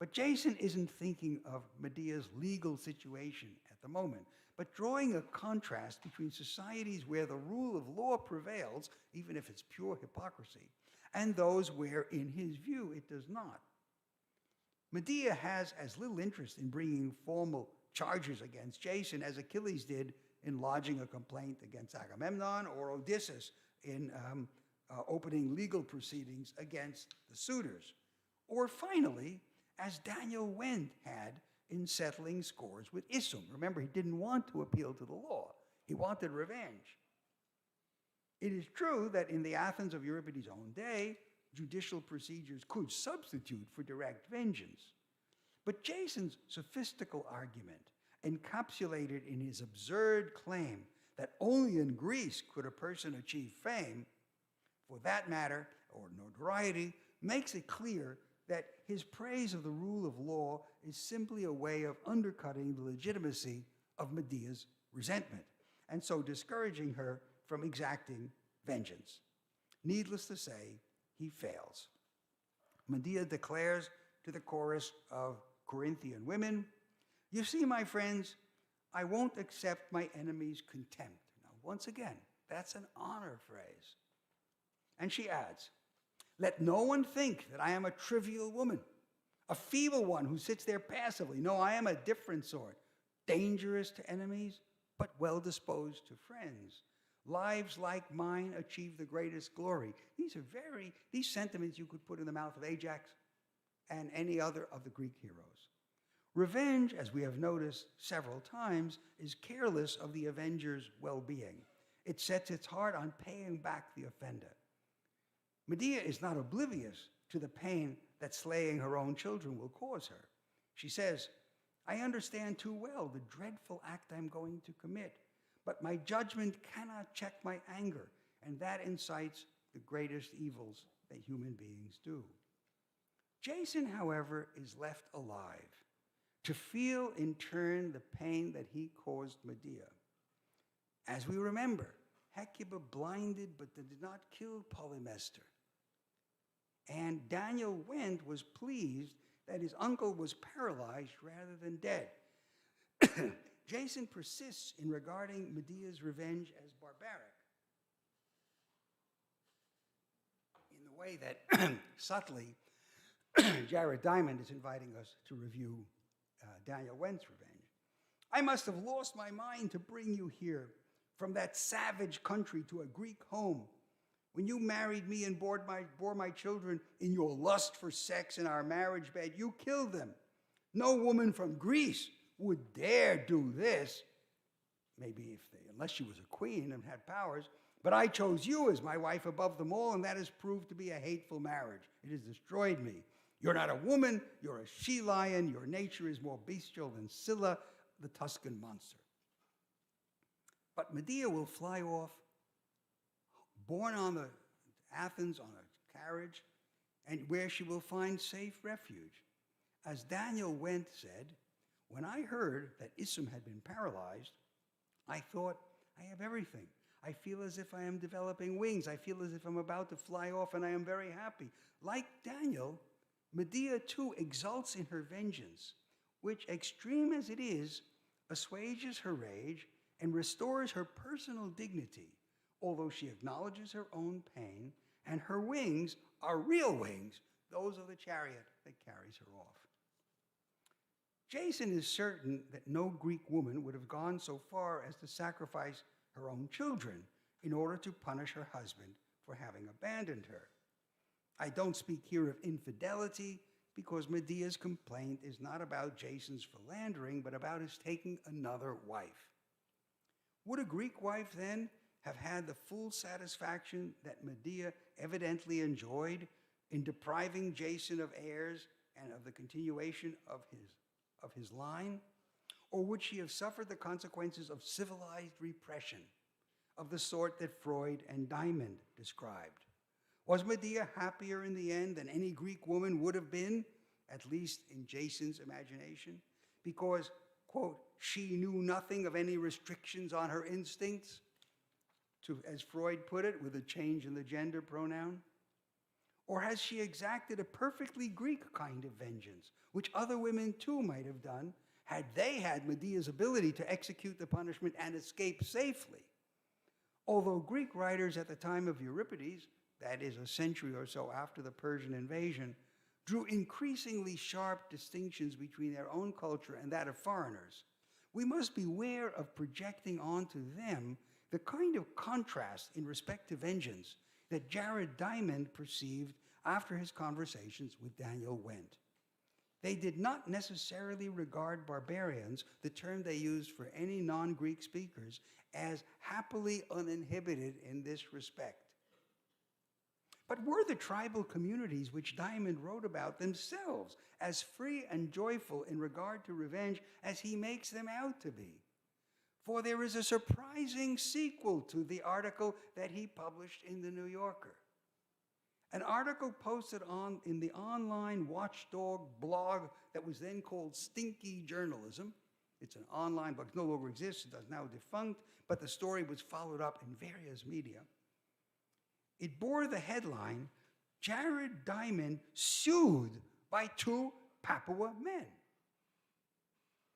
But Jason isn't thinking of Medea's legal situation at the moment, but drawing a contrast between societies where the rule of law prevails, even if it's pure hypocrisy, and those where, in his view, it does not. Medea has as little interest in bringing formal charges against Jason as Achilles did in lodging a complaint against Agamemnon, or Odysseus in opening legal proceedings against the suitors. Or finally, as Daniel Wendt had in settling scores with Isum. Remember, he didn't want to appeal to the law. He wanted revenge. It is true that in the Athens of Euripides' own day, judicial procedures could substitute for direct vengeance. But Jason's sophistical argument, encapsulated in his absurd claim that only in Greece could a person achieve fame, for that matter, or notoriety, makes it clear that his praise of the rule of law is simply a way of undercutting the legitimacy of Medea's resentment, and so discouraging her from exacting vengeance. Needless to say, he fails. Medea declares to the chorus of Corinthian women, "You see, my friends, I won't accept my enemy's contempt." Now, once again, that's an honor phrase. And she adds, "Let no one think that I am a trivial woman, a feeble one who sits there passively. No, I am a different sort, dangerous to enemies, but well-disposed to friends. Lives like mine achieve the greatest glory." These sentiments you could put in the mouth of Ajax and any other of the Greek heroes. Revenge, as we have noticed several times, is careless of the avenger's well-being. It sets its heart on paying back the offender. Medea is not oblivious to the pain that slaying her own children will cause her. She says, "I understand too well the dreadful act I'm going to commit, but my judgment cannot check my anger, and that incites the greatest evils that human beings do." Jason, however, is left alive to feel in turn the pain that he caused Medea. As we remember, Hecuba blinded but did not kill Polymestor. And Daniel Wendt was pleased that his uncle was paralyzed rather than dead. Jason persists in regarding Medea's revenge as barbaric, in the way that subtly Jared Diamond is inviting us to review Daniel Wendt's revenge. "I must have lost my mind to bring you here from that savage country to a Greek home. When you married me and bore my children in your lust for sex in our marriage bed, you killed them. No woman from Greece would dare do this. Maybe unless she was a queen and had powers. But I chose you as my wife above them all, and that has proved to be a hateful marriage. It has destroyed me. You're not a woman, you're a she-lion. Your nature is more bestial than Scylla, the Tuscan monster." But Medea will fly off, borne on the Athens on a carriage, and where she will find safe refuge. As Daniel Wendt said, "When I heard that Isum had been paralyzed, I thought, I have everything. I feel as if I am developing wings. I feel as if I'm about to fly off, and I am very happy." Like Daniel, Medea too exults in her vengeance, which, extreme as it is, assuages her rage and restores her personal dignity, although she acknowledges her own pain, and her wings are real wings, those of the chariot that carries her off. Jason is certain that no Greek woman would have gone so far as to sacrifice her own children in order to punish her husband for having abandoned her. I don't speak here of infidelity, because Medea's complaint is not about Jason's philandering, but about his taking another wife. Would a Greek wife then have had the full satisfaction that Medea evidently enjoyed in depriving Jason of heirs and of the continuation of his line? Or would she have suffered the consequences of civilized repression, of the sort that Freud and Diamond described? Was Medea happier in the end than any Greek woman would have been, at least in Jason's imagination? Because, quote, "she knew nothing of any restrictions on her instincts," as Freud put it, with a change in the gender pronoun? Or has she exacted a perfectly Greek kind of vengeance, which other women too might have done, had they had Medea's ability to execute the punishment and escape safely? Although Greek writers at the time of Euripides, that is a century or so after the Persian invasion, drew increasingly sharp distinctions between their own culture and that of foreigners, we must beware of projecting onto them the kind of contrast in respect to vengeance that Jared Diamond perceived after his conversations with Daniel Wendt. They did not necessarily regard barbarians, the term they used for any non-Greek speakers, as happily uninhibited in this respect. But were the tribal communities which Diamond wrote about themselves as free and joyful in regard to revenge as he makes them out to be? For there is a surprising sequel to the article that he published in the New Yorker. An article posted in the online watchdog blog that was then called Stinky Journalism. It's an online blog, no longer exists, it is now defunct, but the story was followed up in various media. It bore the headline, Jared Diamond sued by two Papua men.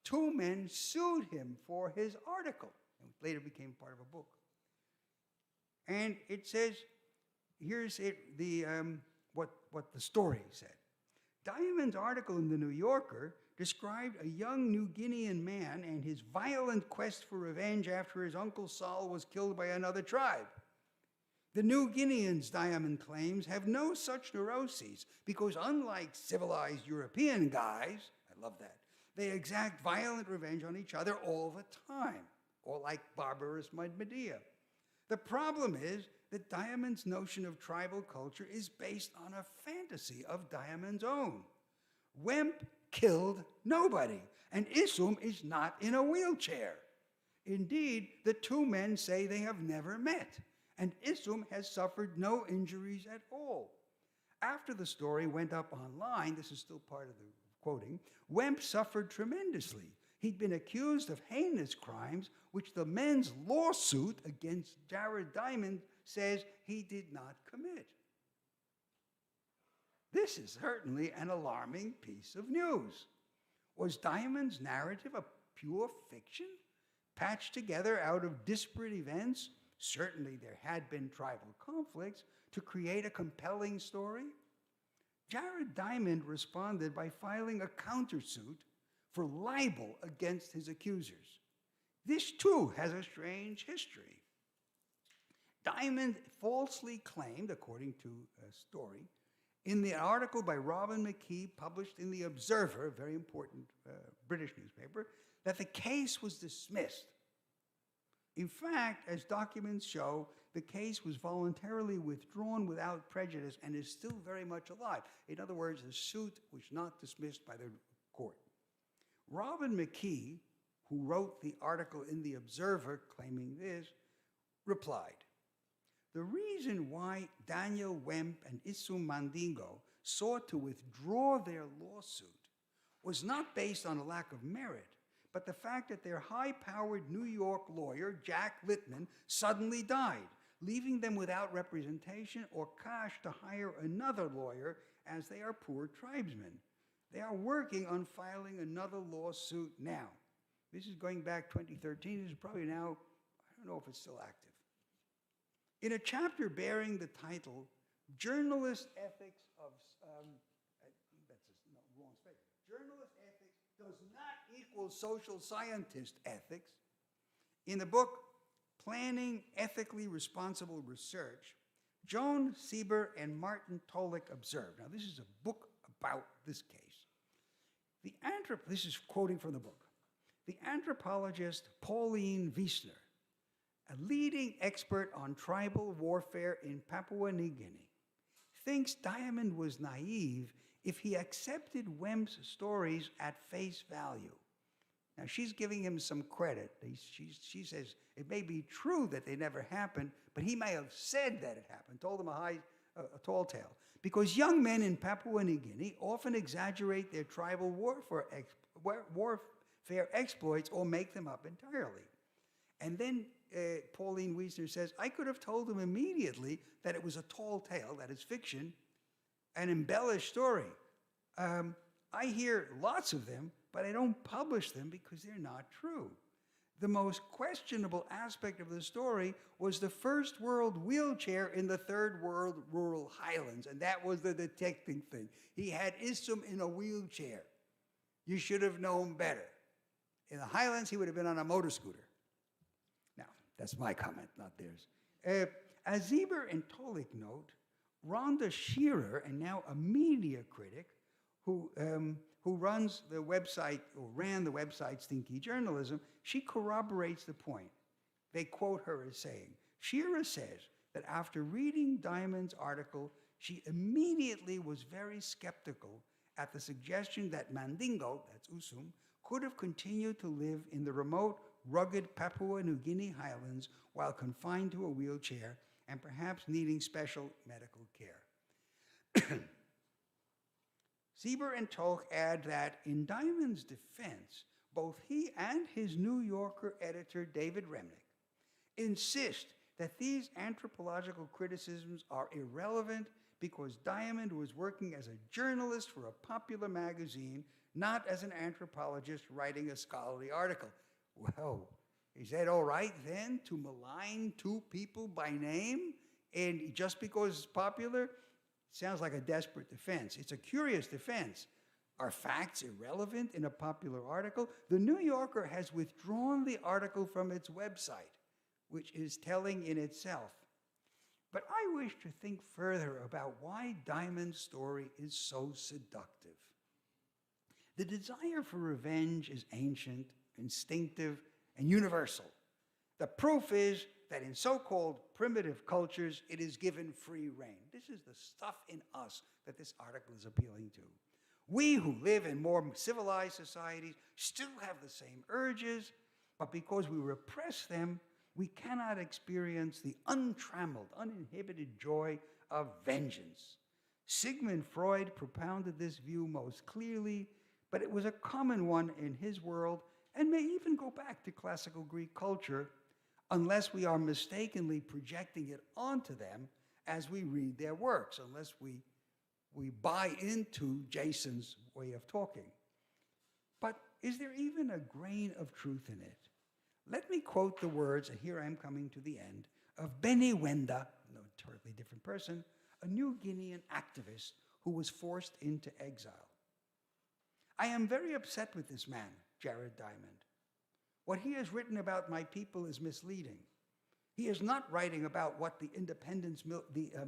Two men sued him for his article, and later became part of a book. And it says, here's what the story said. Diamond's article in the New Yorker described a young New Guinean man and his violent quest for revenge after his uncle Saul was killed by another tribe. The New Guineans, Diamond claims, have no such neuroses because unlike civilized European guys, I love that, they exact violent revenge on each other all the time, or like barbarous Medea. The problem is that Diamond's notion of tribal culture is based on a fantasy of Diamond's own. Wemp killed nobody, and Isum is not in a wheelchair. Indeed, the two men say they have never met, and Isum has suffered no injuries at all. After the story went up online, this is still part of the quoting, Wemp suffered tremendously. He'd been accused of heinous crimes, which the men's lawsuit against Jared Diamond says he did not commit. This is certainly an alarming piece of news. Was Diamond's narrative a pure fiction, patched together out of disparate events? Certainly there had been tribal conflicts to create a compelling story. Jared Diamond responded by filing a countersuit for libel against his accusers. This too has a strange history. Diamond falsely claimed, according to a story, in the article by Robin McKee published in The Observer, a very important British newspaper, that the case was dismissed. In fact, as documents show, the case was voluntarily withdrawn without prejudice and is still very much alive. In other words, the suit was not dismissed by the court. Robin McKee, who wrote the article in The Observer claiming this, replied, "The reason why Daniel Wemp and Isum Mandingo sought to withdraw their lawsuit was not based on a lack of merit, but the fact that their high-powered New York lawyer, Jack Littman, suddenly died, leaving them without representation or cash to hire another lawyer, as they are poor tribesmen. They are working on filing another lawsuit now." This is going back 2013. This is probably now, I don't know if it's still active. In a chapter bearing the title, Journalist Ethics of, wrong space. Journalist Ethics does not equal social scientist ethics. In the book, Planning Ethically Responsible Research, Joan Sieber and Martin Tolick observed, now this is a book about this case. This is quoting from the book. The anthropologist Pauline Wiesner, a leading expert on tribal warfare in Papua New Guinea, thinks Diamond was naive if he accepted Wemp's stories at face value. Now, she's giving him some credit. She says it may be true that they never happened, but he may have said that it happened, told him a tall tale. Because young men in Papua New Guinea often exaggerate their tribal warfare exploits or make them up entirely. And then Pauline Wiesner says, I could have told him immediately that it was a tall tale, that is fiction, an embellished story. I hear lots of them, but I don't publish them because they're not true. The most questionable aspect of the story was the first world wheelchair in the third world rural highlands, and that was the detecting thing. He had Isum in a wheelchair. You should have known better. In the highlands, he would have been on a motor scooter. Now, that's my comment, not theirs. As Sieber and Tolik note, Rhonda Shearer, and now a media critic, who runs the website, or ran the website Stinky Journalism, she corroborates the point. They quote her as saying, Shearer says that after reading Diamond's article, she immediately was very skeptical at the suggestion that Mandingo, that's Usum, could have continued to live in the remote, rugged Papua New Guinea highlands while confined to a wheelchair and perhaps needing special medical care. Sieber and Tolk add that in Diamond's defense, both he and his New Yorker editor, David Remnick, insist that these anthropological criticisms are irrelevant because Diamond was working as a journalist for a popular magazine, not as an anthropologist writing a scholarly article. Well, is that all right then to malign two people by name? And just because it's popular? Sounds like a desperate defense. It's a curious defense. Are facts irrelevant in a popular article? The New Yorker has withdrawn the article from its website, which is telling in itself. But I wish to think further about why Diamond's story is so seductive. The desire for revenge is ancient, instinctive, and universal. The proof is that in so-called primitive cultures, it is given free rein. This is the stuff in us that this article is appealing to. We who live in more civilized societies still have the same urges, but because we repress them, we cannot experience the untrammeled, uninhibited joy of vengeance. Sigmund Freud propounded this view most clearly, but it was a common one in his world and may even go back to classical Greek culture, unless we are mistakenly projecting it onto them as we read their works, unless we buy into Jason's way of talking. But is there even a grain of truth in it? Let me quote the words, and here I'm coming to the end, of Beni Wenda, no totally different person, a New Guinean activist who was forced into exile. I am very upset with this man, Jared Diamond. What he has written about my people is misleading. He is not writing about what the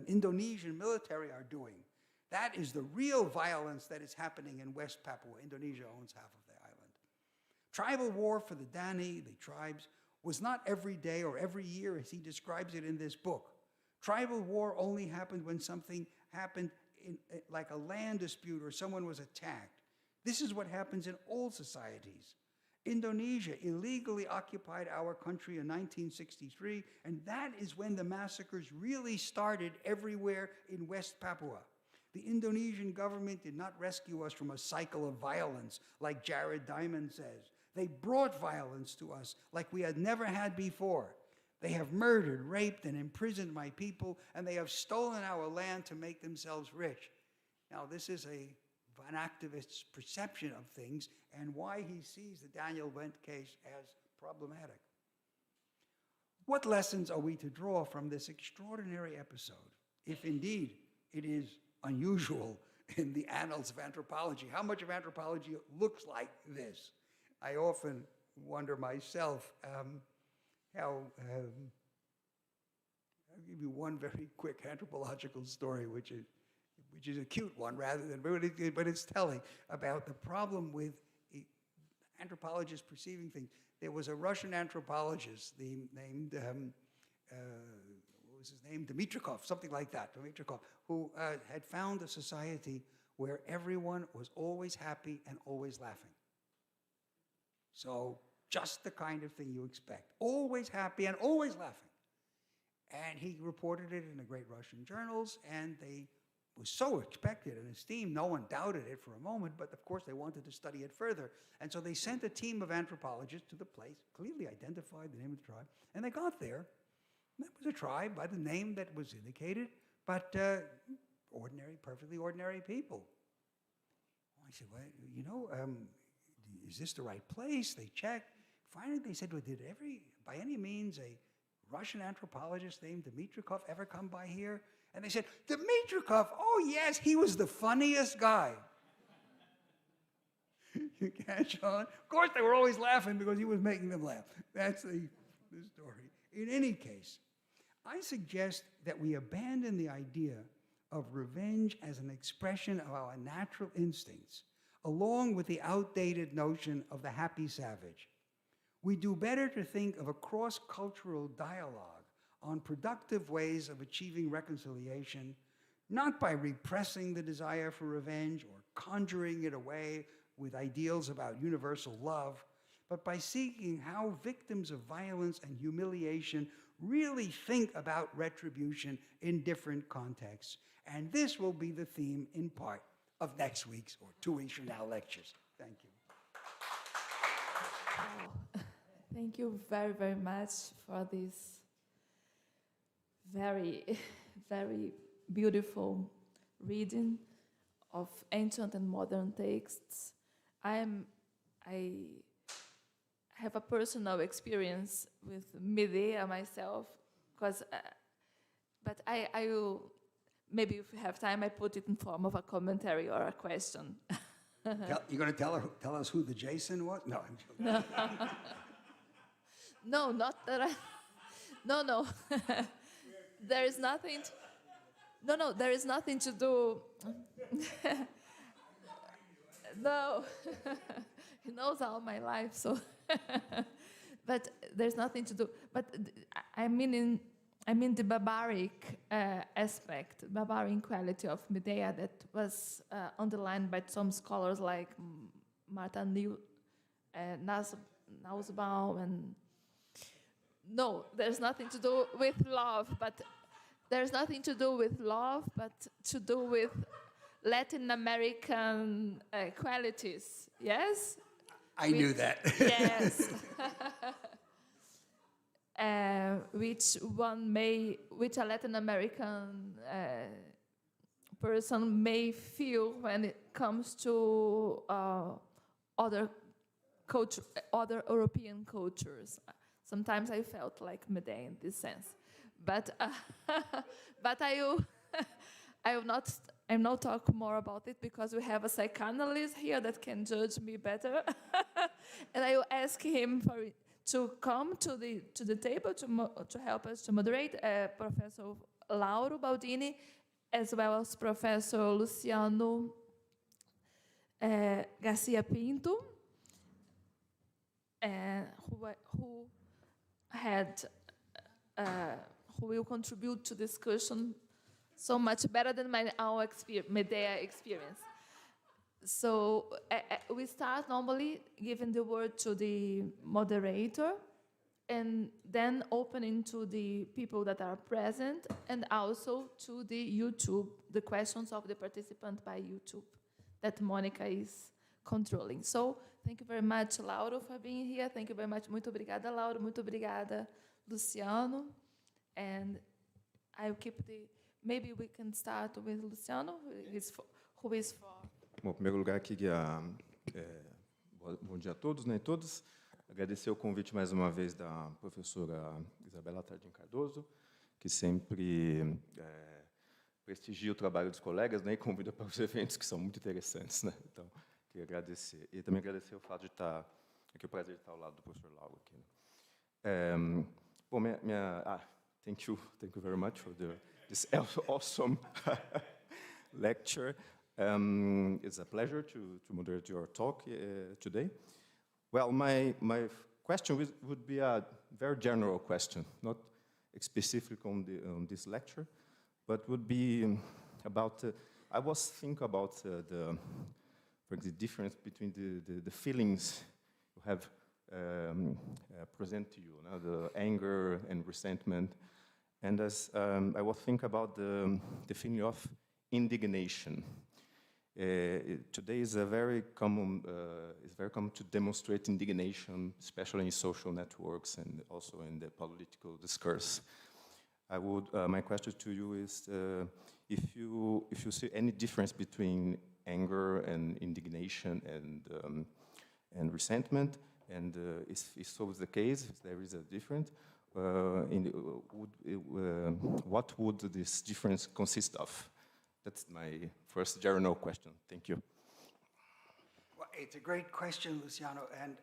Indonesian military are doing. That is the real violence that is happening in West Papua. Indonesia owns half of the island. Tribal war for the Dani, the tribes, was not every day or every year as he describes it in this book. Tribal war only happened when something happened like a land dispute or someone was attacked. This is what happens in all societies. Indonesia illegally occupied our country in 1963, and that is when the massacres really started everywhere in West Papua. The Indonesian government did not rescue us from a cycle of violence, like Jared Diamond says. They brought violence to us like we had never had before. They have murdered, raped, and imprisoned my people, and they have stolen our land to make themselves rich. Now, this is an activist's perception of things and why he sees the Daniel Wendt case as problematic. What lessons are we to draw from this extraordinary episode, if indeed it is unusual in the annals of anthropology? How much of anthropology looks like this? I often wonder myself I'll give you one very quick anthropological story, which is a cute one rather than, but it's telling about the problem with anthropologists perceiving things. There was a Russian anthropologist named, what was his name? Dmitrikov, something like that, Dmitrikov, who had found a society where everyone was always happy and always laughing. So just the kind of thing you expect. Always happy and always laughing. And he reported it in the great Russian journals, and they was so expected and esteemed, no one doubted it for a moment, but of course they wanted to study it further. And so they sent a team of anthropologists to the place, clearly identified the name of the tribe, and they got there. That was a tribe by the name that was indicated, but ordinary, perfectly ordinary people. I said, well, is this the right place? They checked. finally they said, well, did by any means, a Russian anthropologist named Dmitrikov ever come by here? And they said, Dmitrikov, oh yes, he was the funniest guy. You catch on? Of course, they were always laughing because he was making them laugh. That's the story. In any case, I suggest that we abandon the idea of revenge as an expression of our natural instincts, along with the outdated notion of the happy savage. We do better to think of a cross-cultural dialogue on productive ways of achieving reconciliation, not by repressing the desire for revenge or conjuring it away with ideals about universal love, but by seeking how victims of violence and humiliation really think about retribution in different contexts. And this will be the theme, in part, of next week's or 2 weeks from now lectures. Thank you. Oh, thank you very, very much for this very, very beautiful reading of ancient and modern texts. I have a personal experience with Medea myself, but I will, maybe if we have time, I put it in form of a commentary or a question. You're going to tell us who the Jason was? No, I'm joking. No, not that no. There is nothing. There is nothing to do. No, he knows all my life, so. But there's nothing to do. But I mean the barbaric aspect, barbaric quality of Medea that was underlined by some scholars like Martha Nussbaum and. No, there's nothing to do with love, but there's nothing to do with love, but to do with Latin American qualities. Yes? I knew that. Yes. Which a Latin American person may feel when it comes to other European cultures. Sometimes I felt like Medea in this sense, but I will not talk more about it because we have a psychoanalyst here that can judge me better, and I will ask him to come to the table to help us to moderate. Professor Lauro Baldini, as well as Professor Luciano Garcia Pinto, who will contribute to discussion so much better than our Medea experience. So we start normally giving the word to the moderator and then opening to the people that are present and also to the questions of the participant by YouTube that Monica is controlling. So thank you very much, Lauro, for being here. Thank you very much. Muito obrigada, Lauro. Muito obrigada, Luciano. And I'll keep maybe we can start with Luciano, who is for... Bom, em primeiro lugar, aqui, bom dia a todos, né, e todas. Agradecer o convite mais uma vez da professora Isabela Tardim Cardoso, que sempre prestigia o trabalho dos colegas, né, e convida para os eventos que são muito interessantes, né. Então, queria agradecer. E também agradecer o fato de estar aqui, o prazer de estar ao lado do professor Lauro aqui, né. Bom, thank you very much for this awesome lecture. It's a pleasure to moderate your talk today. Well, my question would be a very general question, not specific on this lecture, but would be about. I was thinking about the difference between the feelings you have present to you, the anger and resentment, and as I was thinking about the feeling of indignation. Today is very common to demonstrate indignation, especially in social networks and also in the political discourse. My question to you is if you see any difference between anger and indignation and resentment, And if so is the case, if there is a difference, what would this difference consist of? That's my first general question. Thank you. Well, it's a great question, Luciano, and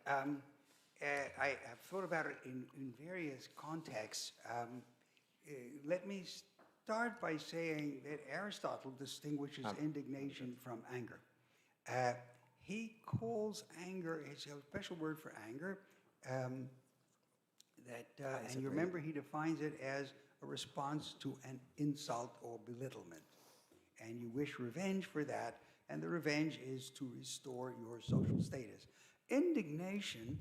I have thought about it in various contexts. Let me start by saying that Aristotle distinguishes indignation from anger. He calls anger, it's a special word for anger, and you remember he defines it as a response to an insult or belittlement. And you wish revenge for that, and the revenge is to restore your social status. Indignation,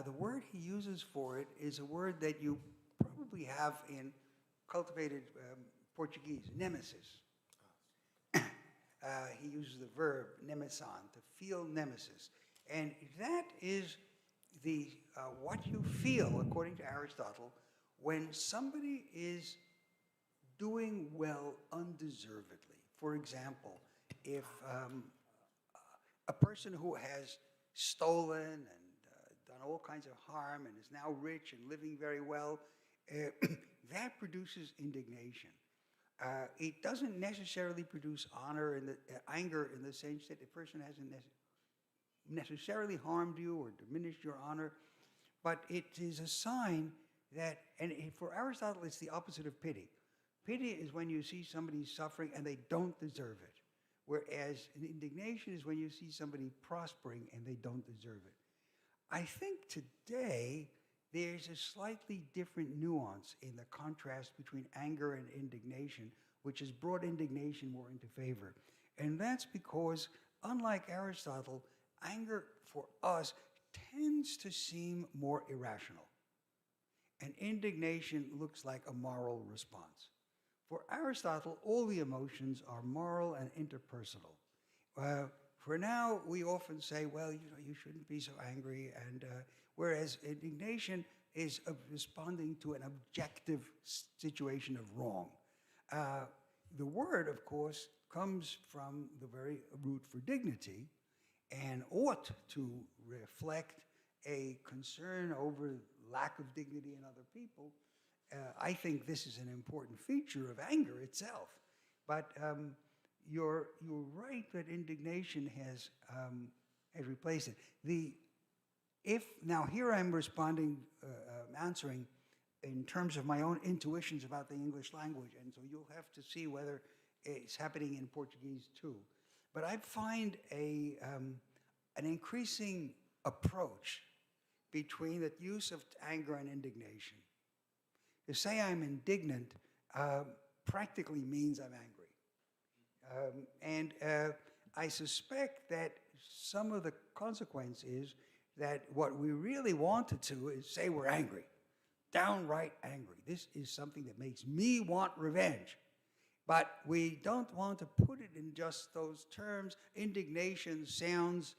the word he uses for it is a word that you probably have in cultivated Portuguese, nemesis. He uses the verb nemesan, to feel nemesis. And that is the what you feel, according to Aristotle, when somebody is doing well undeservedly. For example, if a person who has stolen and done all kinds of harm and is now rich and living very well, that produces indignation. It doesn't necessarily produce honor and anger in the sense that the person hasn't necessarily harmed you or diminished your honor, but it is a sign that, and for Aristotle, it's the opposite of pity. Pity is when you see somebody suffering and they don't deserve it, whereas indignation is when you see somebody prospering and they don't deserve it. I think today there's a slightly different nuance in the contrast between anger and indignation, which has brought indignation more into favor. And that's because, unlike Aristotle, anger for us tends to seem more irrational. And indignation looks like a moral response. For Aristotle, all the emotions are moral and interpersonal. For now, we often say, well, you shouldn't be so angry, and whereas indignation is responding to an objective situation of wrong. The word, of course, comes from the very root for dignity and ought to reflect a concern over lack of dignity in other people. I think this is an important feature of anger itself. But you're right that indignation has replaced it. Now here I'm responding, answering in terms of my own intuitions about the English language, and so you'll have to see whether it's happening in Portuguese too. But I find an increasing approach between the use of anger and indignation. To say I'm indignant practically means I'm angry. I suspect that some of the consequence is that what we really want to do is say we're angry, downright angry. This is something that makes me want revenge. But we don't want to put it in just those terms. Indignation sounds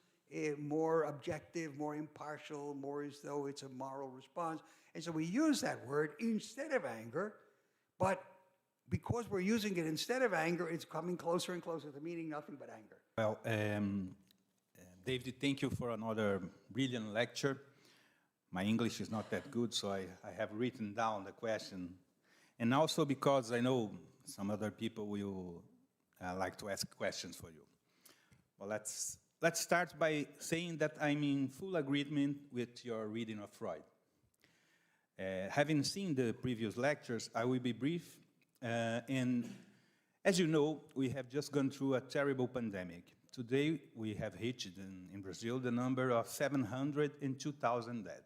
more objective, more impartial, more as though it's a moral response. And so we use that word instead of anger, but because we're using it instead of anger, it's coming closer and closer to meaning nothing but anger. Well, David, thank you for another brilliant lecture. My English is not that good, so I have written down the question. And also because I know some other people will like to ask questions for you. Well, let's start by saying that I'm in full agreement with your reading of Freud. Having seen the previous lectures, I will be brief. And as you know, we have just gone through a terrible pandemic. Today, we have reached in Brazil the number of 702,000 dead.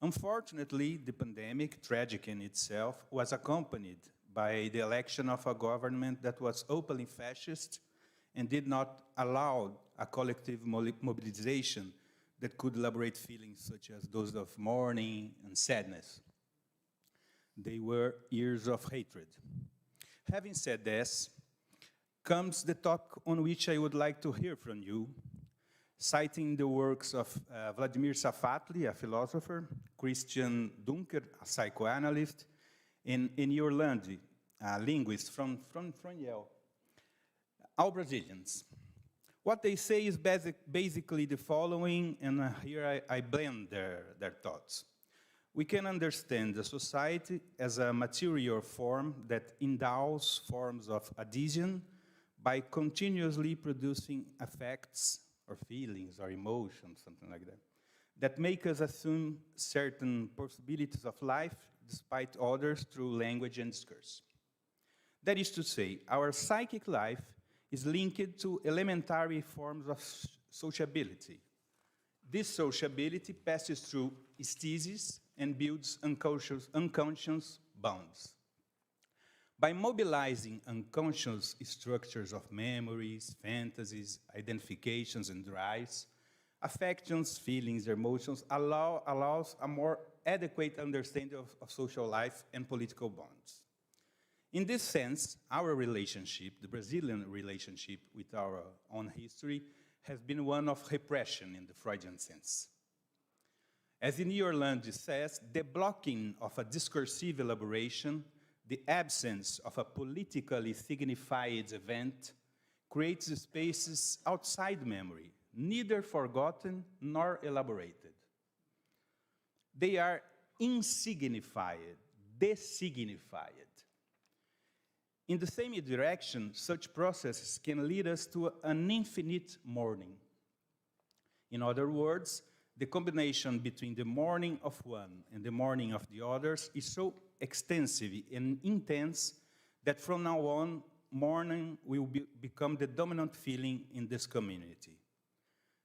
Unfortunately, the pandemic, tragic in itself, was accompanied by the election of a government that was openly fascist and did not allow a collective mobilization that could elaborate feelings such as those of mourning and sadness. They were years of hatred. Having said this, comes the topic on which I would like to hear from you, citing the works of Vladimir Safatli, a philosopher, Christian Dunker, a psychoanalyst, and Orlandi, a linguist from Yale. All Brazilians. What they say is basically the following, and here I blend their thoughts. We can understand the society as a material form that endows forms of adhesion by continuously producing affects or feelings or emotions, something like that, that make us assume certain possibilities of life despite others through language and discourse. That is to say, our psychic life is linked to elementary forms of sociability. This sociability passes through aesthesis and builds unconscious bonds. By mobilizing unconscious structures of memories, fantasies, identifications, and drives, affections, feelings, emotions allows a more adequate understanding of social life and political bonds. In this sense, our relationship, the Brazilian relationship with our own history, has been one of repression in the Freudian sense. As in Orlando says, the blocking of a discursive elaboration, the absence of a politically signified event, creates spaces outside memory, neither forgotten nor elaborated. They are insignified, designified. In the same direction, such processes can lead us to an infinite mourning. In other words, the combination between the mourning of one and the mourning of the others is so extensive and intense that from now on, mourning will become the dominant feeling in this community.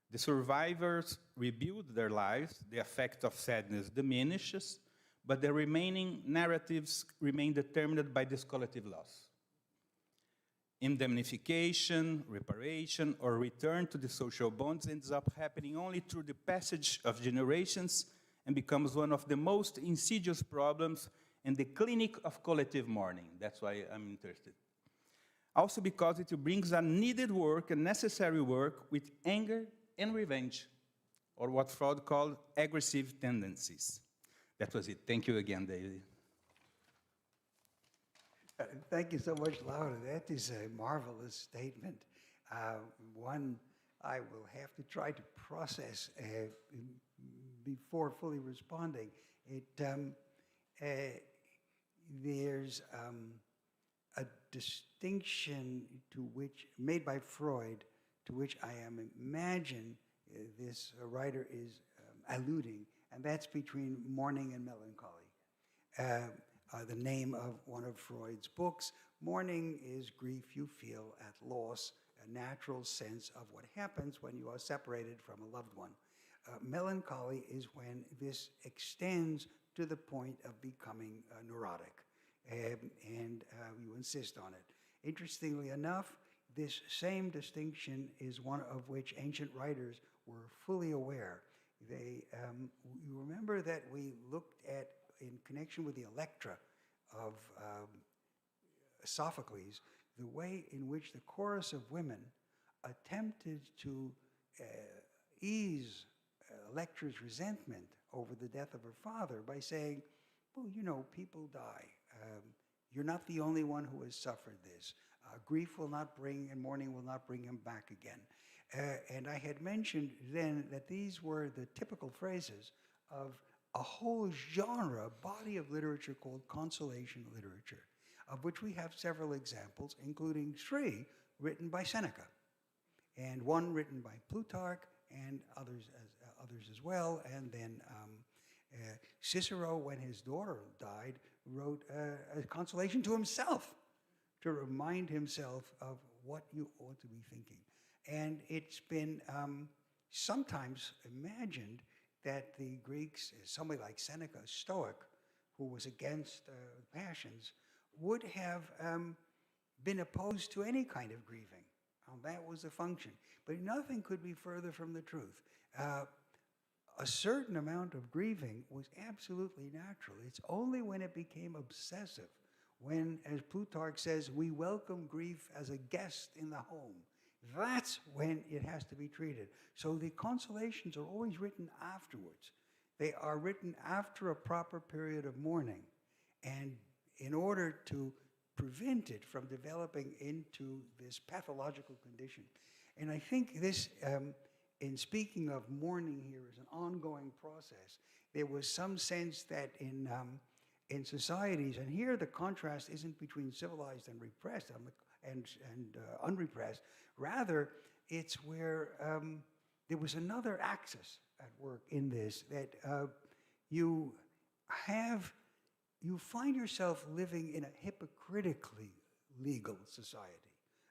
The survivors rebuild their lives, the effect of sadness diminishes, but the remaining narratives remain determined by this collective loss. Indemnification, reparation, or return to the social bonds ends up happening only through the passage of generations and becomes one of the most insidious problems in the clinic of collective mourning. That's why I'm interested. Also because it brings a needed work, a necessary work with anger and revenge, or what Freud called aggressive tendencies. That was it. Thank you again, David. Thank you so much, Laura. That is a marvelous statement. One I will have to try to process before fully responding. There's a distinction made by Freud, to which I imagine this writer is alluding, and that's between mourning and melancholy. The name of one of Freud's books. Mourning is grief you feel at loss, a natural sense of what happens when you are separated from a loved one. Melancholy is when this extends to the point of becoming neurotic, and you insist on it. Interestingly enough, this same distinction is one of which ancient writers were fully aware. You remember that we looked at, in connection with the Electra of Sophocles, the way in which the chorus of women attempted to ease Electra's resentment over the death of her father by saying, well, you know, people die. You're not the only one who has suffered this. Grief will not bring, and mourning will not bring him back again. And I had mentioned then that these were the typical phrases of a whole genre, body of literature called consolation literature, of which we have several examples, including 3 written by Seneca, and 1 written by Plutarch, and others as well. And then Cicero, when his daughter died, wrote a consolation to himself to remind himself of what you ought to be thinking. And it's been sometimes imagined that the Greeks, somebody like Seneca, a Stoic, who was against passions, would have been opposed to any kind of grieving. That was the function. But nothing could be further from the truth. A certain amount of grieving was absolutely natural. It's only when it became obsessive, when, as Plutarch says, we welcome grief as a guest in the home. That's when it has to be treated. So the consolations are always written afterwards. They are written after a proper period of mourning. And in order to prevent it from developing into this pathological condition. And I think this, in speaking of mourning here, is an ongoing process. There was some sense that in societies, and here the contrast isn't between civilized and repressed and unrepressed. Rather, it's where there was another axis at work in this, that you find yourself living in a hypocritically legal society,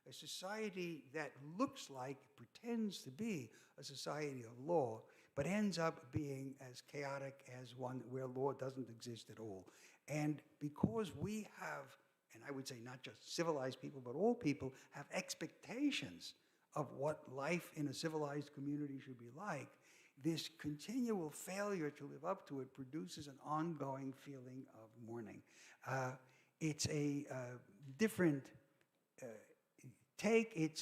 a society that looks like, pretends to be a society of law, but ends up being as chaotic as one where law doesn't exist at all. And because we have, and I would say not just civilized people, but all people have expectations of what life in a civilized community should be like, this continual failure to live up to it produces an ongoing feeling of mourning. It's a different take,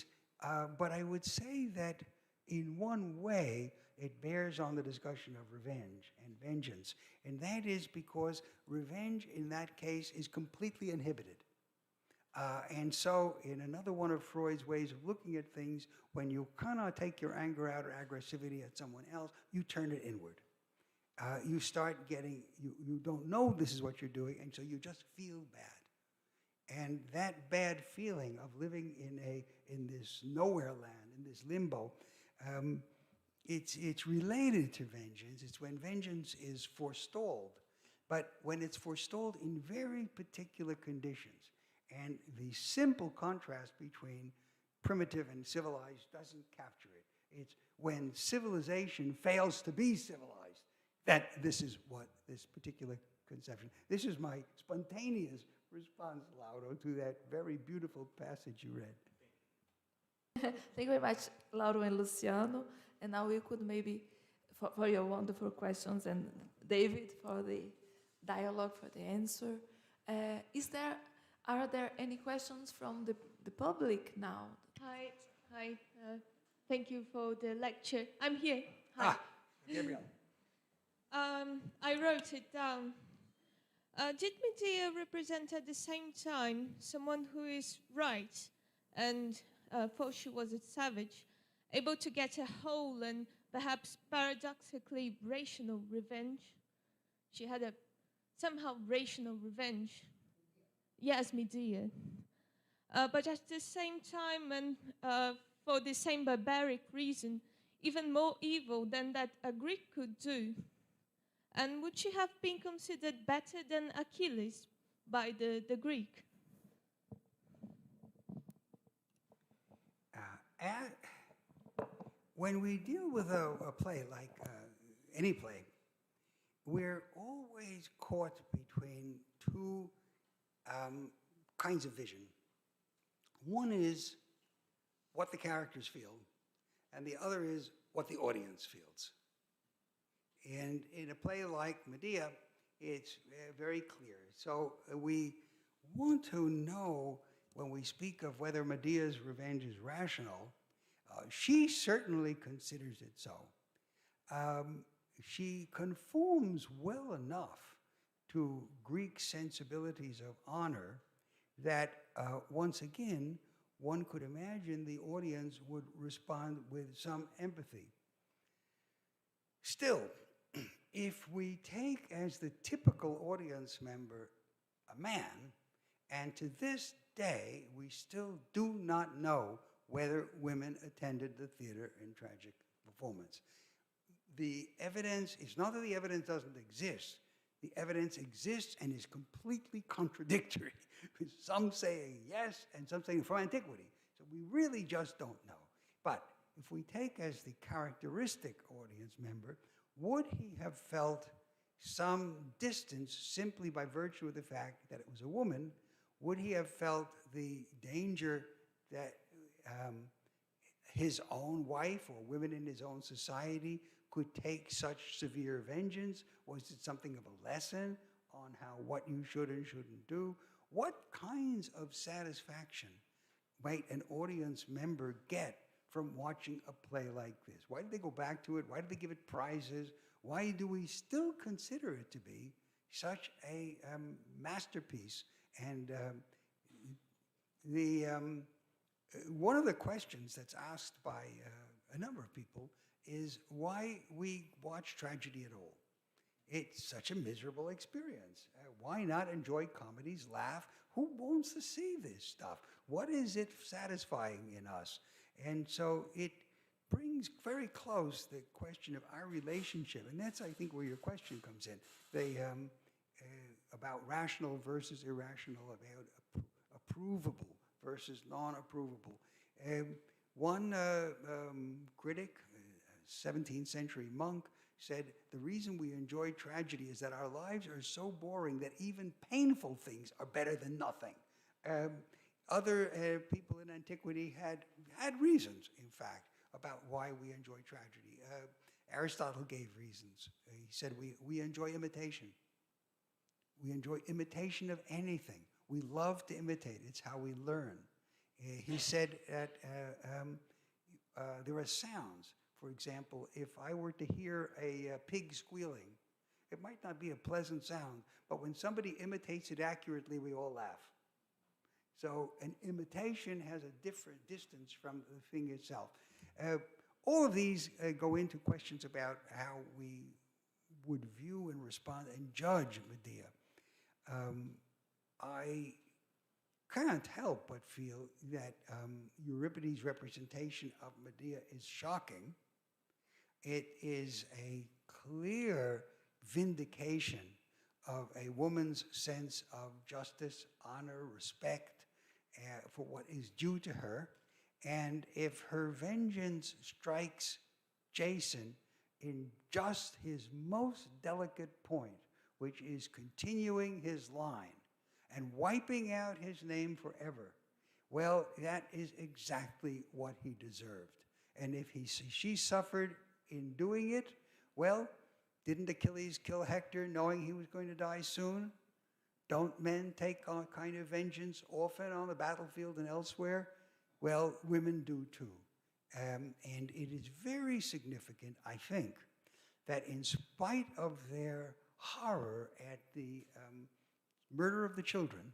but I would say that in one way, it bears on the discussion of revenge and vengeance. And that is because revenge in that case is completely inhibited. And so in another one of Freud's ways of looking at things, when you cannot take your anger out or aggressivity at someone else, you turn it inward. You start getting, you don't know this is what you're doing, and so you just feel bad. And that bad feeling of living in this nowhere land, in this limbo, it's related to vengeance. It's when vengeance is forestalled, but when it's forestalled in very particular conditions. And the simple contrast between primitive and civilized doesn't capture it. It's when civilization fails to be civilized that this is what this particular conception. This is my spontaneous response, Lauro, to that very beautiful passage you read. Thank you very much, Lauro and Luciano. And now we could maybe, for your wonderful questions, and David for the dialogue, for the answer. Are there any questions from the public now? Hi. Thank you for the lecture. I'm here. Hi. Gabriel. I wrote it down. Did Medea represent at the same time someone who is right and thought she was a savage, able to get a whole and perhaps paradoxically rational revenge? She had a somehow rational revenge. Yes, Medea. But at the same time, and for the same barbaric reason, even more evil than that a Greek could do. And would she have been considered better than Achilles by the Greek? When we deal with a play like any play, we're always caught between two kinds of vision. One is what the characters feel, and the other is what the audience feels. And in a play like Medea, it's very clear. So we want to know, when we speak of whether Medea's revenge is rational, she certainly considers it so. She conforms well enough to Greek sensibilities of honor that, once again, one could imagine the audience would respond with some empathy. Still, if we take as the typical audience member a man, and to this day we still do not know whether women attended the theater in tragic performance. The evidence is not that the evidence doesn't exist. The evidence exists and is completely contradictory, with some saying yes and some saying from antiquity. So we really just don't know. But if we take as the characteristic audience member, would he have felt some distance simply by virtue of the fact that it was a woman? Would he have felt the danger that his own wife or women in his own society could take such severe vengeance? Was it something of a lesson on what you should and shouldn't do? What kinds of satisfaction might an audience member get from watching a play like this? Why did they go back to it? Why did they give it prizes? Why do we still consider it to be such a masterpiece? And one of the questions that's asked by a number of people is why we watch tragedy at all. It's such a miserable experience. Why not enjoy comedies, laugh? Who wants to see this stuff? What is it satisfying in us? And so it brings very close the question of our relationship, and that's, I think, where your question comes in. About rational versus irrational, about approvable versus non-approvable. One critic, 17th century monk, said the reason we enjoy tragedy is that our lives are so boring that even painful things are better than nothing. Other people in antiquity had reasons, in fact, about why we enjoy tragedy. Aristotle gave reasons. He said we enjoy imitation. We enjoy imitation of anything. We love to imitate. It's how we learn. He said that there are sounds. For example, if I were to hear a pig squealing, it might not be a pleasant sound, but when somebody imitates it accurately, we all laugh. So an imitation has a different distance from the thing itself. All of these go into questions about how we would view and respond and judge Medea. I can't help but feel that Euripides' representation of Medea is shocking. It is a clear vindication of a woman's sense of justice, honor, respect for what is due to her. And if her vengeance strikes Jason in just his most delicate point, which is continuing his line and wiping out his name forever, well, that is exactly what he deserved. And if she suffered in doing it, well, didn't Achilles kill Hector knowing he was going to die soon? Don't men take a kind of vengeance often on the battlefield and elsewhere? Well, women do too. And it is very significant, I think, that in spite of their horror at the murder of the children,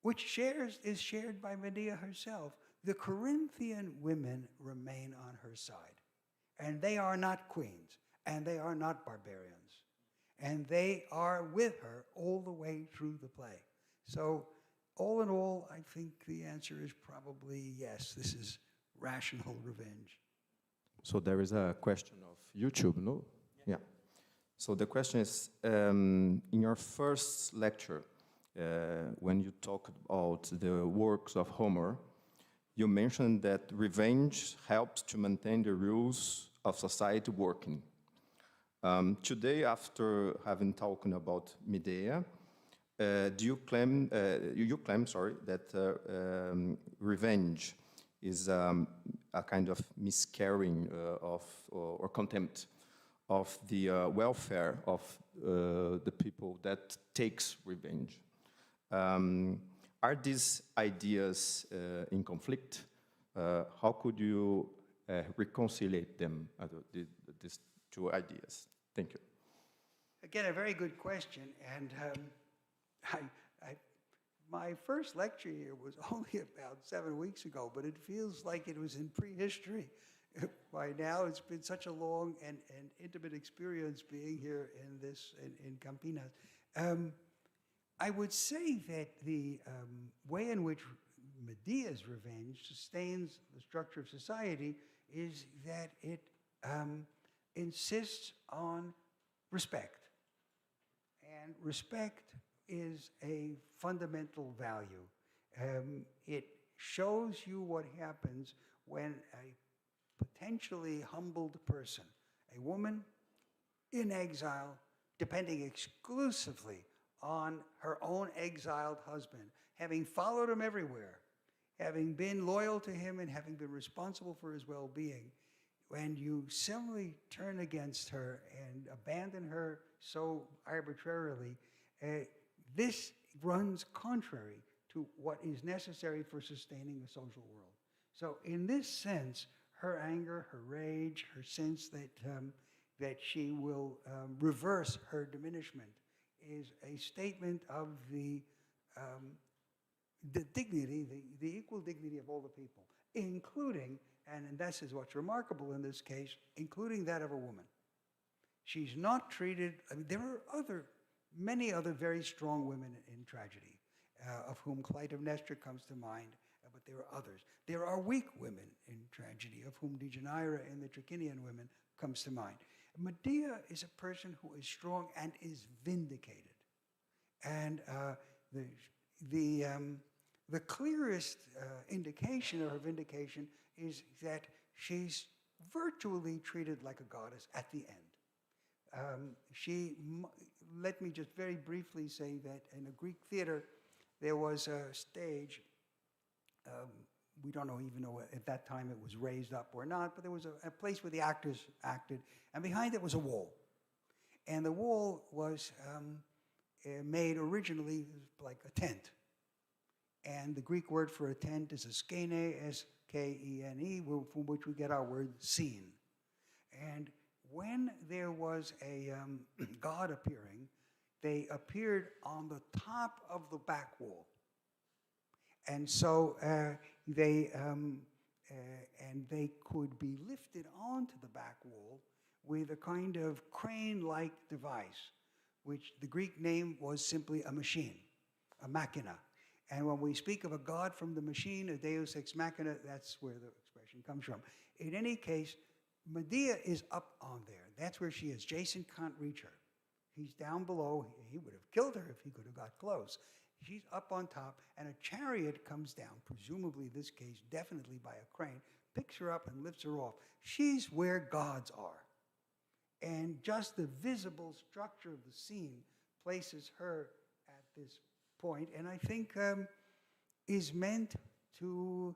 which is shared by Medea herself, the Corinthian women remain on her side. And they are not queens, and they are not barbarians. And they are with her all the way through the play. So all in all, I think the answer is probably yes, this is rational revenge. So there is a question of YouTube, no? Yeah. So the question is, in your first lecture, when you talked about the works of Homer, you mentioned that revenge helps to maintain the rules of society working. Today, after having talked about Medea, you claim that revenge is a kind of miscarrying of or contempt of the welfare of the people that takes revenge. Are these ideas in conflict? How could you reconcile them, these two ideas? Thank you. Again, a very good question. And my first lecture here was only about 7 weeks ago, but it feels like it was in prehistory. By now, it's been such a long and intimate experience being here in Campinas. I would say that the way in which Medea's revenge sustains the structure of society is that it insists on respect. And respect is a fundamental value. It shows you what happens when a potentially humbled person, a woman in exile, depending exclusively on her own exiled husband, having followed him everywhere, having been loyal to him and having been responsible for his well-being, when you suddenly turn against her and abandon her so arbitrarily, this runs contrary to what is necessary for sustaining a social world. So in this sense, her anger, her rage, her sense that she will reverse her diminishment is a statement of the the dignity, the equal dignity of all the people, including, and this is what's remarkable in this case, including that of a woman. She's not treated, I mean, there are many other very strong women in tragedy, of whom Clytemnestra comes to mind, but there are others. There are weak women in tragedy, of whom Deianira and the Trachinian women comes to mind. Medea is a person who is strong and is vindicated. And the clearest indication of her vindication is that she's virtually treated like a goddess at the end. Let me just very briefly say that in a Greek theater, there was a stage, we don't even know at that time it was raised up or not, but there was a place where the actors acted, and behind it was a wall. And the wall was made originally like a tent. And the Greek word for a tent is a skene, S-K-E-N-E, from which we get our word scene. And when there was a god appearing, they appeared on the top of the back wall. And so they could be lifted onto the back wall with a kind of crane-like device, which the Greek name was simply a machine, a machina. And when we speak of a god from the machine, a deus ex machina, that's where the expression comes from. In any case, Medea is up on there. That's where she is. Jason can't reach her. He's down below. He would have killed her if he could have got close. She's up on top, and a chariot comes down, presumably in this case, definitely by a crane, picks her up and lifts her off. She's where gods are. And just the visible structure of the scene places her at this point, and I think is meant to,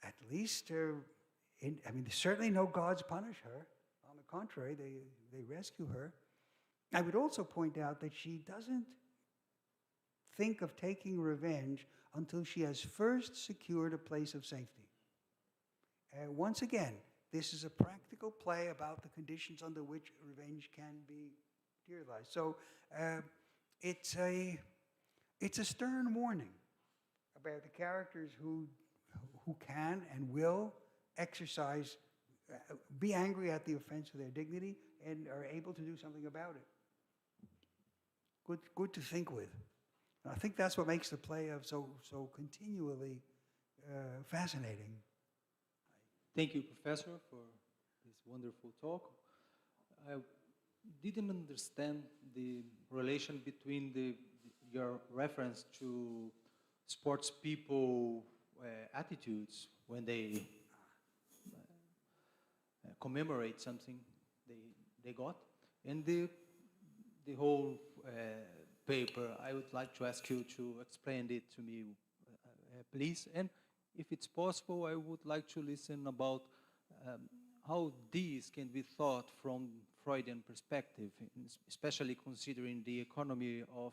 at least, I mean, certainly no gods punish her. On the contrary, they rescue her. I would also point out that she doesn't think of taking revenge until she has first secured a place of safety. Once again, this is a practical play about the conditions under which revenge can be materialized. So it's a stern warning about the characters who can and will exercise, be angry at the offense of their dignity and are able to do something about it. Good to think with. And I think that's what makes the play of so continually fascinating. Thank you, Professor, for this wonderful talk. I didn't understand the relation between your reference to sports people attitudes when they commemorate something they got, and the whole paper. I would like to ask you to explain it to me, please. And if it's possible, I would like to listen about how these can be thought from Freudian perspective, especially considering the economy of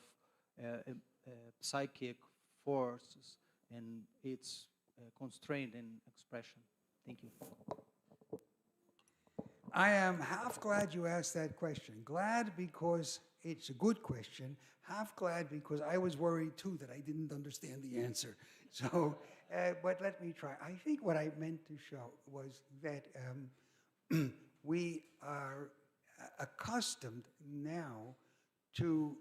psychic forces and its constraint and expression. Thank you. I am half glad you asked that question. Glad because it's a good question. Half glad because I was worried too that I didn't understand the answer. So, but let me try. I think what I meant to show was that we are accustomed now to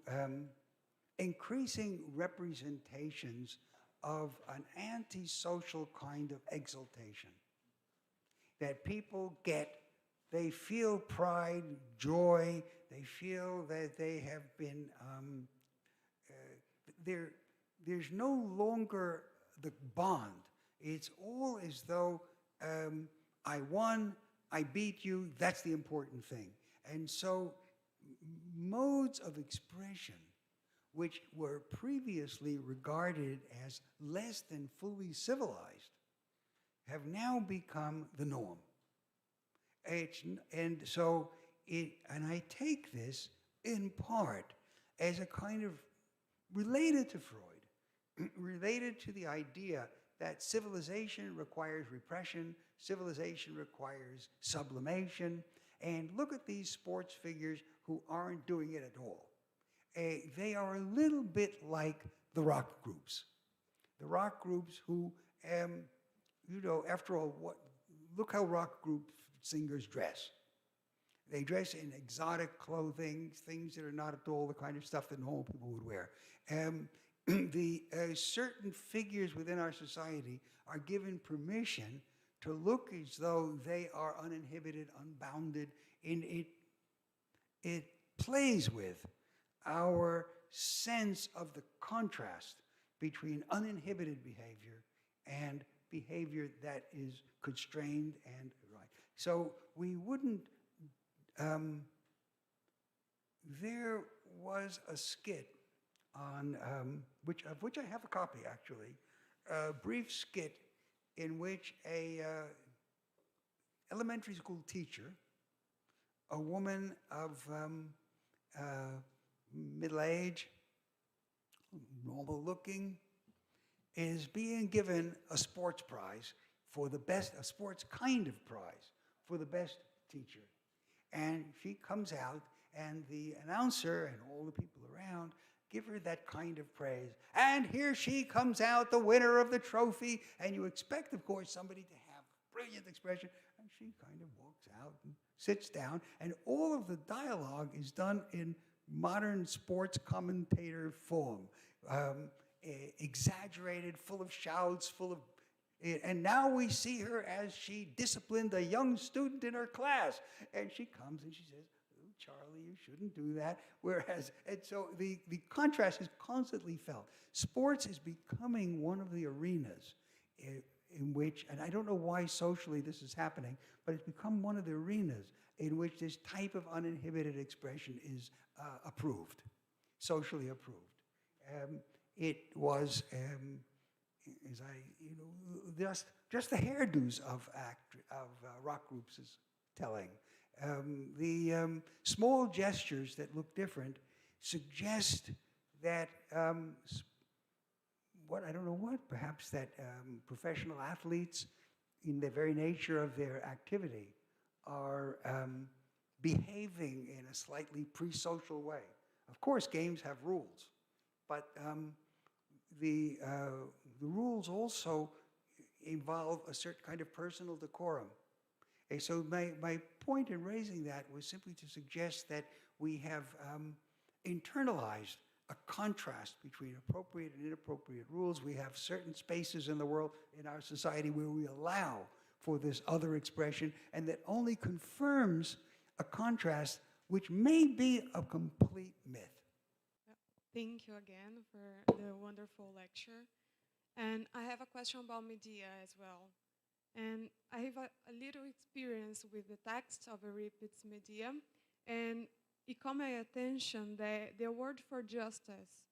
increasing representations of an antisocial kind of exaltation that people get. They feel pride, joy, they feel that they have been, there's no longer the bond. It's all as though I won, I beat you, that's the important thing. And so modes of expression which were previously regarded as less than fully civilized have now become the norm. And I take this in part as a kind of related to Freud, related to the idea that civilization requires repression, civilization requires sublimation, and look at these sports figures who aren't doing it at all. They are a little bit like the rock groups. The rock groups who, you know, after all, look how rock group singers dress. They dress in exotic clothing, things that are not at all the kind of stuff that normal people would wear. Certain figures within our society are given permission to look as though they are uninhibited, unbounded, and it plays with our sense of the contrast between uninhibited behavior and behavior that is constrained and right. So we wouldn't, there was a skit on, of which I have a copy actually, a brief skit in which a elementary school teacher, a woman of middle age, normal looking, is being given a sports prize for the best, a sports kind of prize for the best teacher. And she comes out, and the announcer and all the people around give her that kind of praise. And here she comes out, the winner of the trophy, and you expect, of course, somebody to have brilliant expression, and she kind of walks out and sits down, and all of the dialogue is done in modern sports commentator form, exaggerated, full of shouts, full of, and now we see her as she disciplined a young student in her class, and she comes and she says, "Oh, Charlie, you shouldn't do that." Whereas, and so the contrast is constantly felt. Sports is becoming one of the arenas in which, and I don't know why socially this is happening, but it's become one of the arenas in which this type of uninhibited expression is approved, socially approved. It was, as I, you know, just the hairdos of rock groups is telling. The small gestures that look different suggest that I don't know what, perhaps that professional athletes, in the very nature of their activity, are behaving in a slightly pre-social way. Of course, games have rules, but the rules also involve a certain kind of personal decorum. And so my point in raising that was simply to suggest that we have internalized a contrast between appropriate and inappropriate rules. We have certain spaces in the world, in our society, where we allow for this other expression, and that only confirms a contrast which may be a complete myth. Thank you again for the wonderful lecture. And I have a question about media as well. And I have a little experience with the text of Euripides' Medea, and it caught my attention that the word for justice,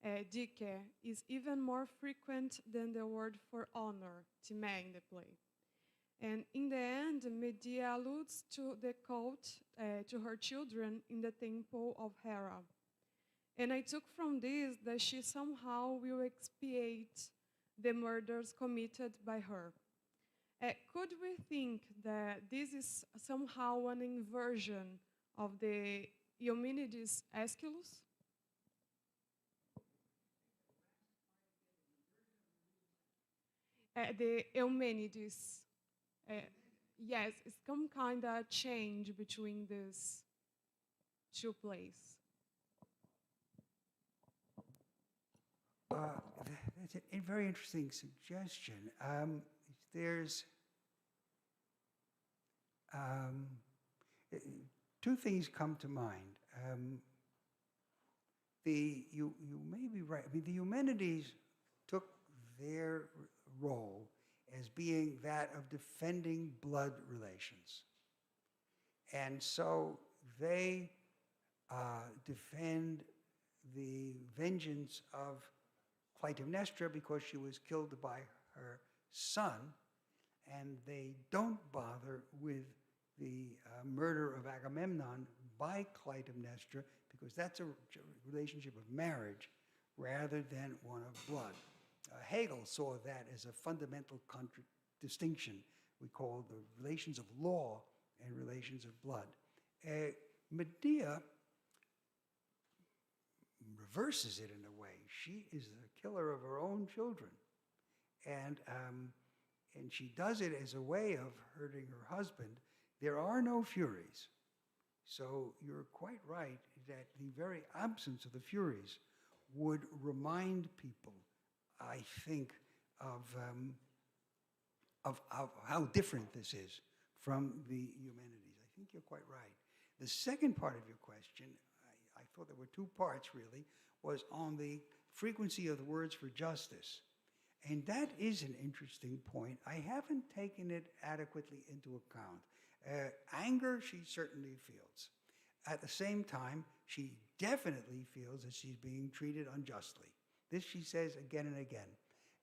dike, is even more frequent than the word for honor, time, in the play. And in the end, Medea alludes to the cult to her children in the temple of Hera. And I took from this that she somehow will expiate the murders committed by her. Could we think that this is somehow an inversion of the Eumenides Aeschylus? The Eumenides, yes, it's some kind of change between these two plays. That's a very interesting suggestion. There's two things come to mind. You may be right. I mean, the Eumenides took their role as being that of defending blood relations. And so they defend the vengeance of Clytemnestra because she was killed by her son, and they don't bother with the murder of Agamemnon by Clytemnestra because that's a relationship of marriage rather than one of blood. Hegel saw that as a fundamental distinction we call the relations of law and relations of blood. Medea reverses it in a way. She is the killer of her own children. And she does it as a way of hurting her husband. There are no Furies. So you're quite right that the very absence of the Furies would remind people, I think, of how different this is from the humanities. I think you're quite right. The second part of your question, I thought there were two parts really, was on the frequency of the words for justice. And that is an interesting point. I haven't taken it adequately into account. Anger, she certainly feels. At the same time, she definitely feels that she's being treated unjustly. This she says again and again.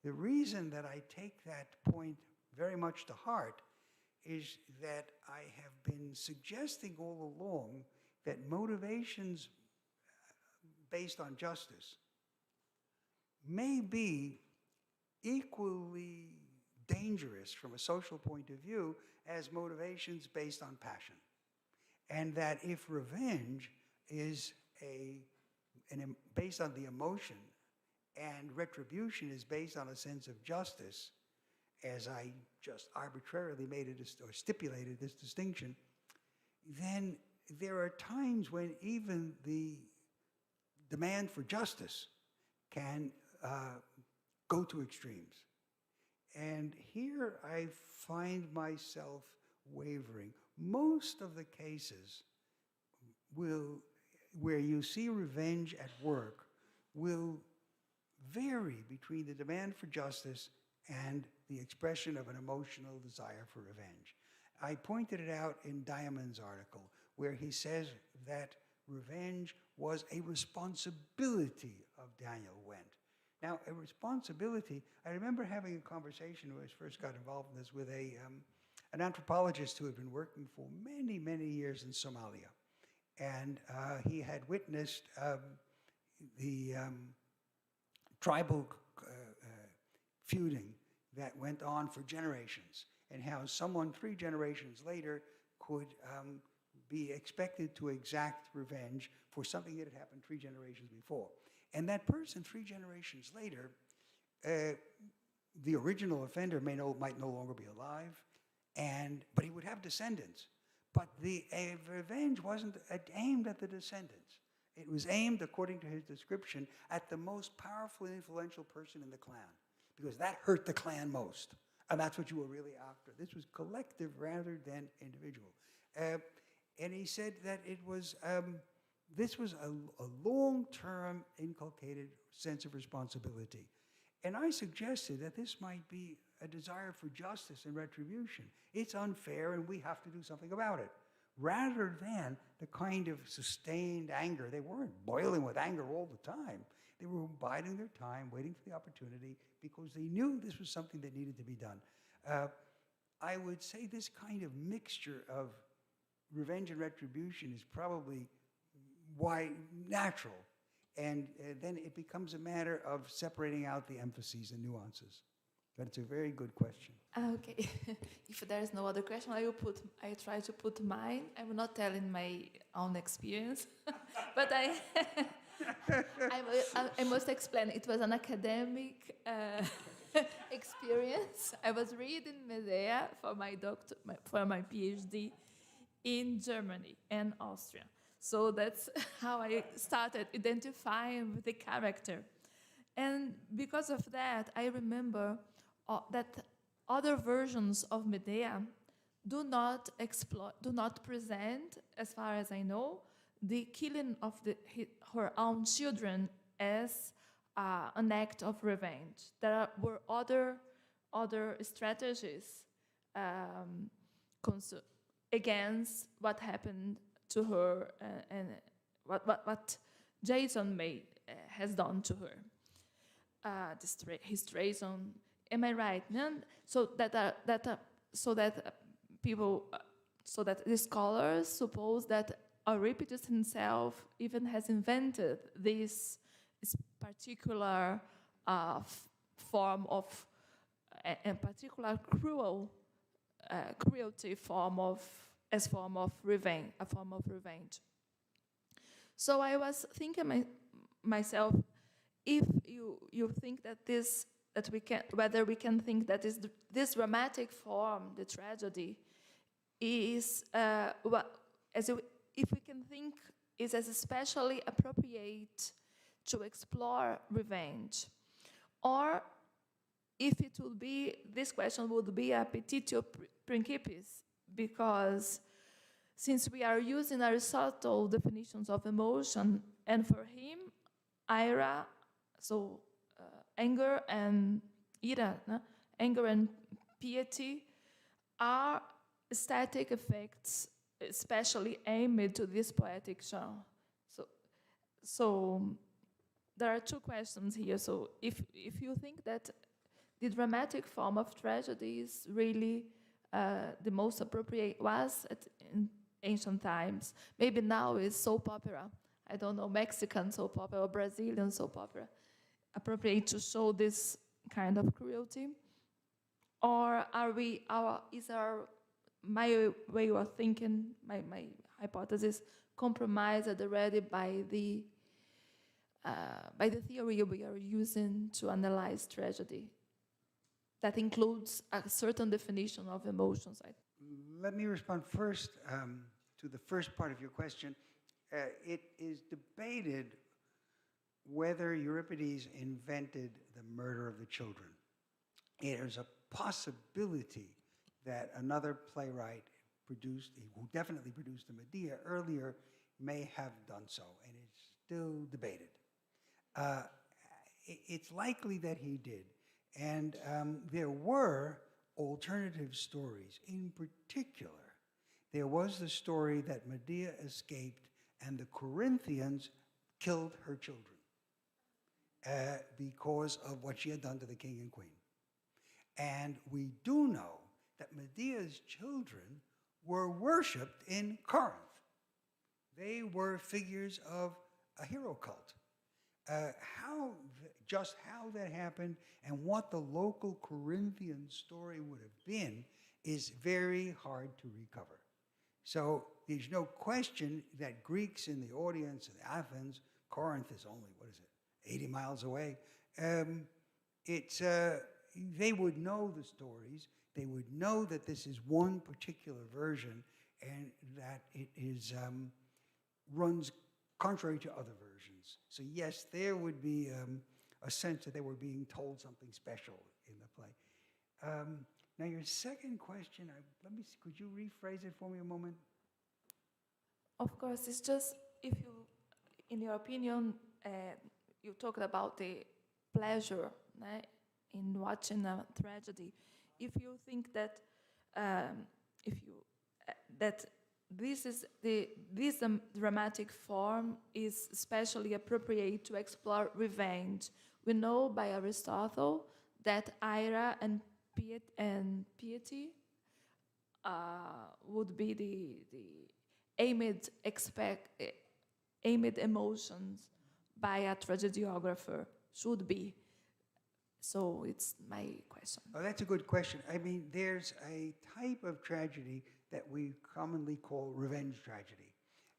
The reason that I take that point very much to heart is that I have been suggesting all along that motivations based on justice may be equally dangerous from a social point of view as motivations based on passion. And that if revenge is based on the emotion and retribution is based on a sense of justice, as I just arbitrarily made it or stipulated this distinction, then there are times when even the demand for justice can go to extremes. And here I find myself wavering. Most of the cases where you see revenge at work will vary between the demand for justice and the expression of an emotional desire for revenge. I pointed it out in Diamond's article, where he says that revenge was a responsibility of Daniel Wendt. Now, a responsibility, I remember having a conversation when I first got involved in this with an anthropologist who had been working for many, many years in Somalia. And he had witnessed the tribal feuding that went on for generations, and how someone 3 generations later could be expected to exact revenge for something that had happened 3 generations before. And that person 3 generations later, the original offender might no longer be alive, but he would have descendants. But the revenge wasn't aimed at the descendants. It was aimed, according to his description, at the most powerful and influential person in the clan, because that hurt the clan most. And that's what you were really after. This was collective rather than individual. And he said that it was, this was a long-term inculcated sense of responsibility. And I suggested that this might be a desire for justice and retribution. It's unfair and we have to do something about it. Rather than the kind of sustained anger. They weren't boiling with anger all the time. They were biding their time, waiting for the opportunity, because they knew this was something that needed to be done. I would say this kind of mixture of revenge and retribution is probably natural. And then it becomes a matter of separating out the emphases and nuances. But it's a very good question. Okay. If there's no other question, I try to put mine. I'm not telling my own experience, but I must explain. It was an academic experience. I was reading Medea for my PhD in Germany and Austria. So that's how I started identifying with the character. And because of that, I remember that other versions of Medea do not present, as far as I know, the killing of her own children as an act of revenge. There were other strategies against what happened to her and what Jason has done to her. His treason. Am I right? So that the scholars suppose that Euripides himself even has invented this particular form of, a particular cruelty form of revenge, a form of revenge. So I was thinking myself if you think that whether we can think that this dramatic form, the tragedy, is if we can think is as especially appropriate to explore revenge, or if it would be, this question would be a petitio principis, because since we are using Aristotle definitions of emotion, and for him, ira, so anger and ira, no? Anger and piety are static effects, especially aimed to this poetic genre. So there are two questions here. So if you think that the dramatic form of tragedy is really the most appropriate, was in ancient times, maybe now is soap opera. I don't know, Mexican soap opera or Brazilian soap opera, appropriate to show this kind of cruelty? Or my way of thinking, my hypothesis, compromised already by the theory we are using to analyze tragedy, that includes a certain definition of emotions? Let me respond first to the first part of your question. It is debated whether Euripides invented the murder of the children. There's a possibility that another playwright who definitely produced the Medea earlier, may have done so, and it's still debated. It's likely that he did, and there were alternative stories. In particular, there was the story that Medea escaped and the Corinthians killed her children because of what she had done to the king and queen. And we do know that Medea's children were worshipped in Corinth. They were figures of a hero cult. Just how that happened and what the local Corinthian story would have been is very hard to recover. So there's no question that Greeks in the audience in Athens, Corinth is only, 80 miles away. They would know the stories. They would know that this is one particular version and that it runs contrary to other versions. So yes, there would be a sense that they were being told something special in the play. Now your second question, could you rephrase it for me a moment? Of course, it's just if you, in your opinion, you talked about the pleasure in watching a tragedy. If you think that this dramatic form is especially appropriate to explore revenge, we know by Aristotle that ira and piety would be the aimed emotions by a tragediographer, should be. So it's my question. Oh, that's a good question. I mean, there's a type of tragedy that we commonly call revenge tragedy.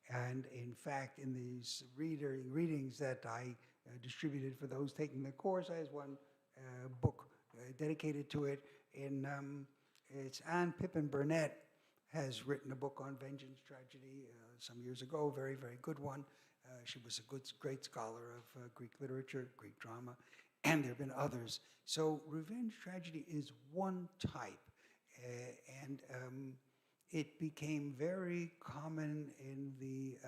And in fact, in these readings that I distributed for those taking the course, I have one book dedicated to it. It's Anne Pippin Burnett has written a book on vengeance tragedy some years ago, very, very good one. She was a great scholar of Greek literature, Greek drama, and there have been others. So revenge tragedy is one type, and it became very common in the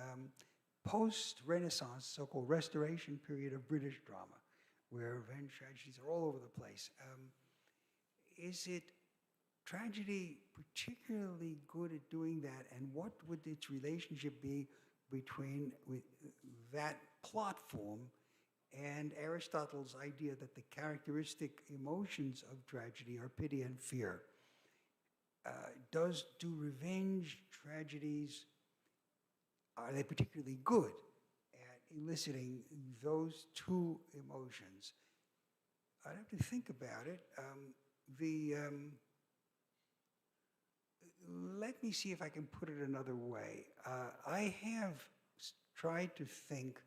post-Renaissance, so-called Restoration period of British drama, where revenge tragedies are all over the place. Is it tragedy particularly good at doing that, and what would its relationship be between that plot form and Aristotle's idea that the characteristic emotions of tragedy are pity and fear? Do revenge tragedies, are they particularly good at eliciting those two emotions? I'd have to think about it. Let me see if I can put it another way. I have tried to think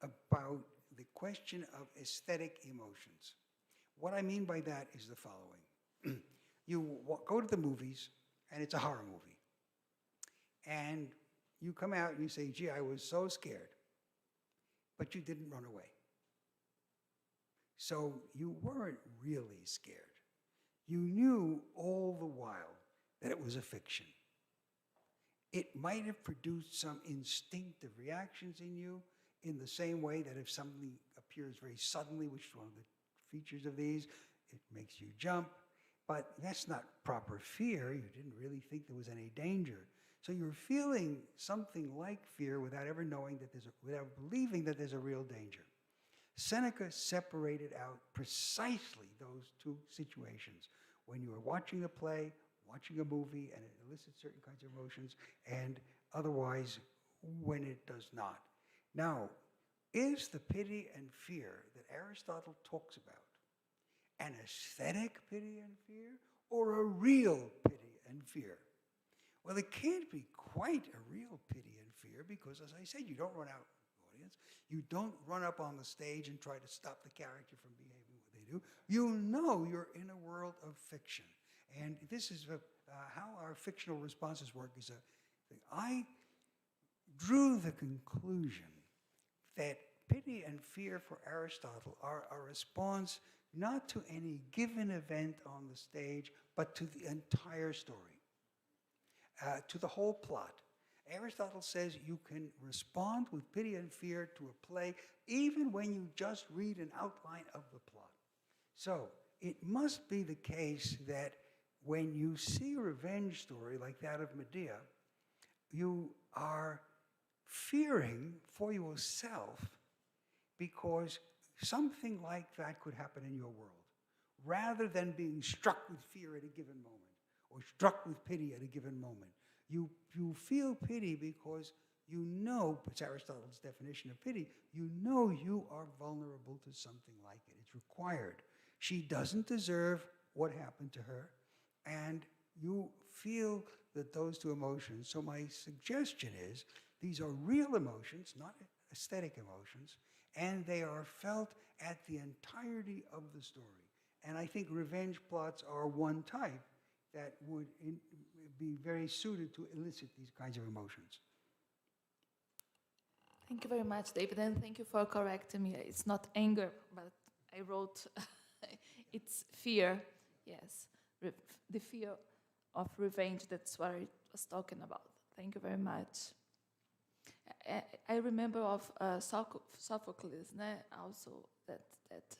about the question of aesthetic emotions. What I mean by that is the following. You go to the movies, and it's a horror movie. And you come out and you say, gee, I was so scared. But you didn't run away. So you weren't really scared. You knew all the while that it was a fiction. It might have produced some instinctive reactions in you in the same way that if something appears very suddenly, which is one of the features of these, it makes you jump. But that's not proper fear. You didn't really think there was any danger. So you're feeling something like fear without ever knowing that without believing that there's a real danger. Seneca separated out precisely those two situations. When you are watching a play, watching a movie, and it elicits certain kinds of emotions, and otherwise when it does not. Now, is the pity and fear that Aristotle talks about an aesthetic pity and fear, or a real pity and fear? Well, it can't be quite a real pity and fear because, as I said, you don't run out of the audience. You don't run up on the stage and try to stop the character from behaving what they do. You know you're in a world of fiction. And this is how our fictional responses work. I drew the conclusion that pity and fear for Aristotle are a response not to any given event on the stage, but to the entire story, to the whole plot. Aristotle says you can respond with pity and fear to a play even when you just read an outline of the plot. So it must be the case that when you see a revenge story like that of Medea, you are fearing for yourself because something like that could happen in your world, rather than being struck with fear at a given moment or struck with pity at a given moment. You feel pity because you know, it's Aristotle's definition of pity, you know you are vulnerable to something like it. It's required. She doesn't deserve what happened to her, and you feel that those two emotions. So my suggestion is these are real emotions, not aesthetic emotions, and they are felt at the entirety of the story. And I think revenge plots are one type that would be very suited to elicit these kinds of emotions. Thank you very much, David, and thank you for correcting me. It's not anger, but I wrote it's fear. Yes, the fear of revenge, that's what I was talking about. Thank you very much. I remember of Sophocles, also that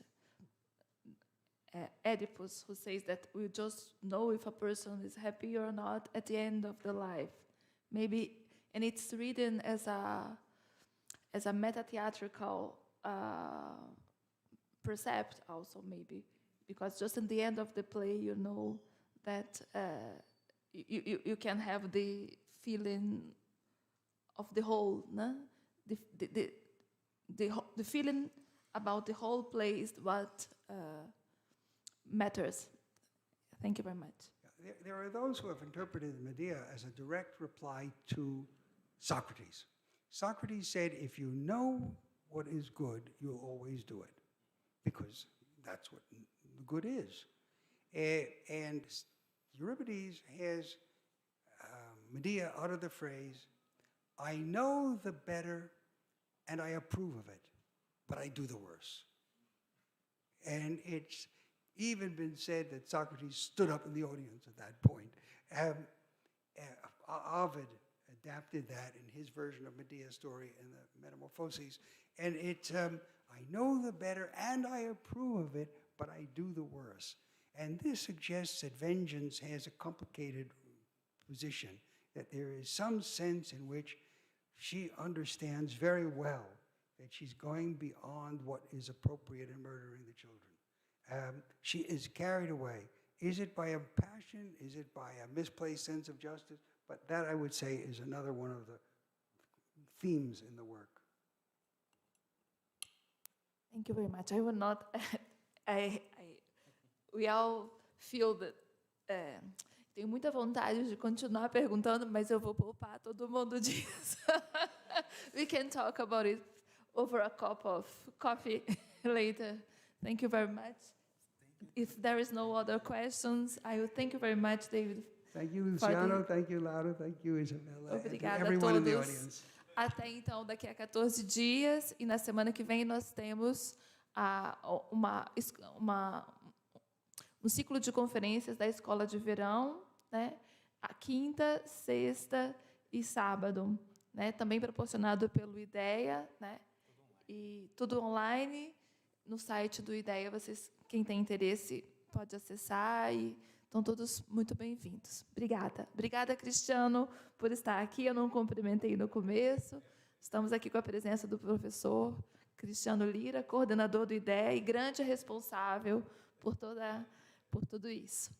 Oedipus, who says that we just know if a person is happy or not at the end of the life. Maybe, and it's written as a meta-theatrical percept also, maybe, because just in the end of the play, you know that you can have the feeling of the whole, no? The feeling about the whole play is what matters. Thank you very much. There are those who have interpreted Medea as a direct reply to Socrates. Socrates said, if you know what is good, you'll always do it, because that's what good is. And Euripides has Medea utter the phrase, I know the better and I approve of it, but I do the worse. And it's even been said that Socrates stood up in the audience at that point. Ovid adapted that in his version of Medea's story in the Metamorphoses. And it's, I know the better and I approve of it, but I do the worse. And this suggests that vengeance has a complicated position, that there is some sense in which she understands very well that she's going beyond what is appropriate in murdering the children. She is carried away. Is it by a passion? Is it by a misplaced sense of justice? But that, I would say, is another one of the themes in the work. Thank you very much. I will not. We all feel that. Tenho muita vontade de continuar perguntando, mas eu vou poupar todo mundo disso. We can talk about it over a cup of coffee later. Thank you very much. If there is no other questions, I will thank you very much, David. Thank you, Luciano. Thank you, Laura. Thank you, Isabella. Obrigada and to everyone a in the todos. audience. Até então, daqui a 14 dias, e na semana que vem nós temos um ciclo de conferências da Escola de Verão, né? A quinta, sexta e sábado, né? Também proporcionado pelo IDEA, né? E tudo online. No site do IDEA, quem tem interesse pode acessar e estão todos muito bem-vindos. Obrigada. Obrigada, Cristiano, por estar aqui. Eu não cumprimentei no começo. Estamos aqui com a presença do professor Cristiano Lira, coordenador do IDEA e grande responsável por tudo isso.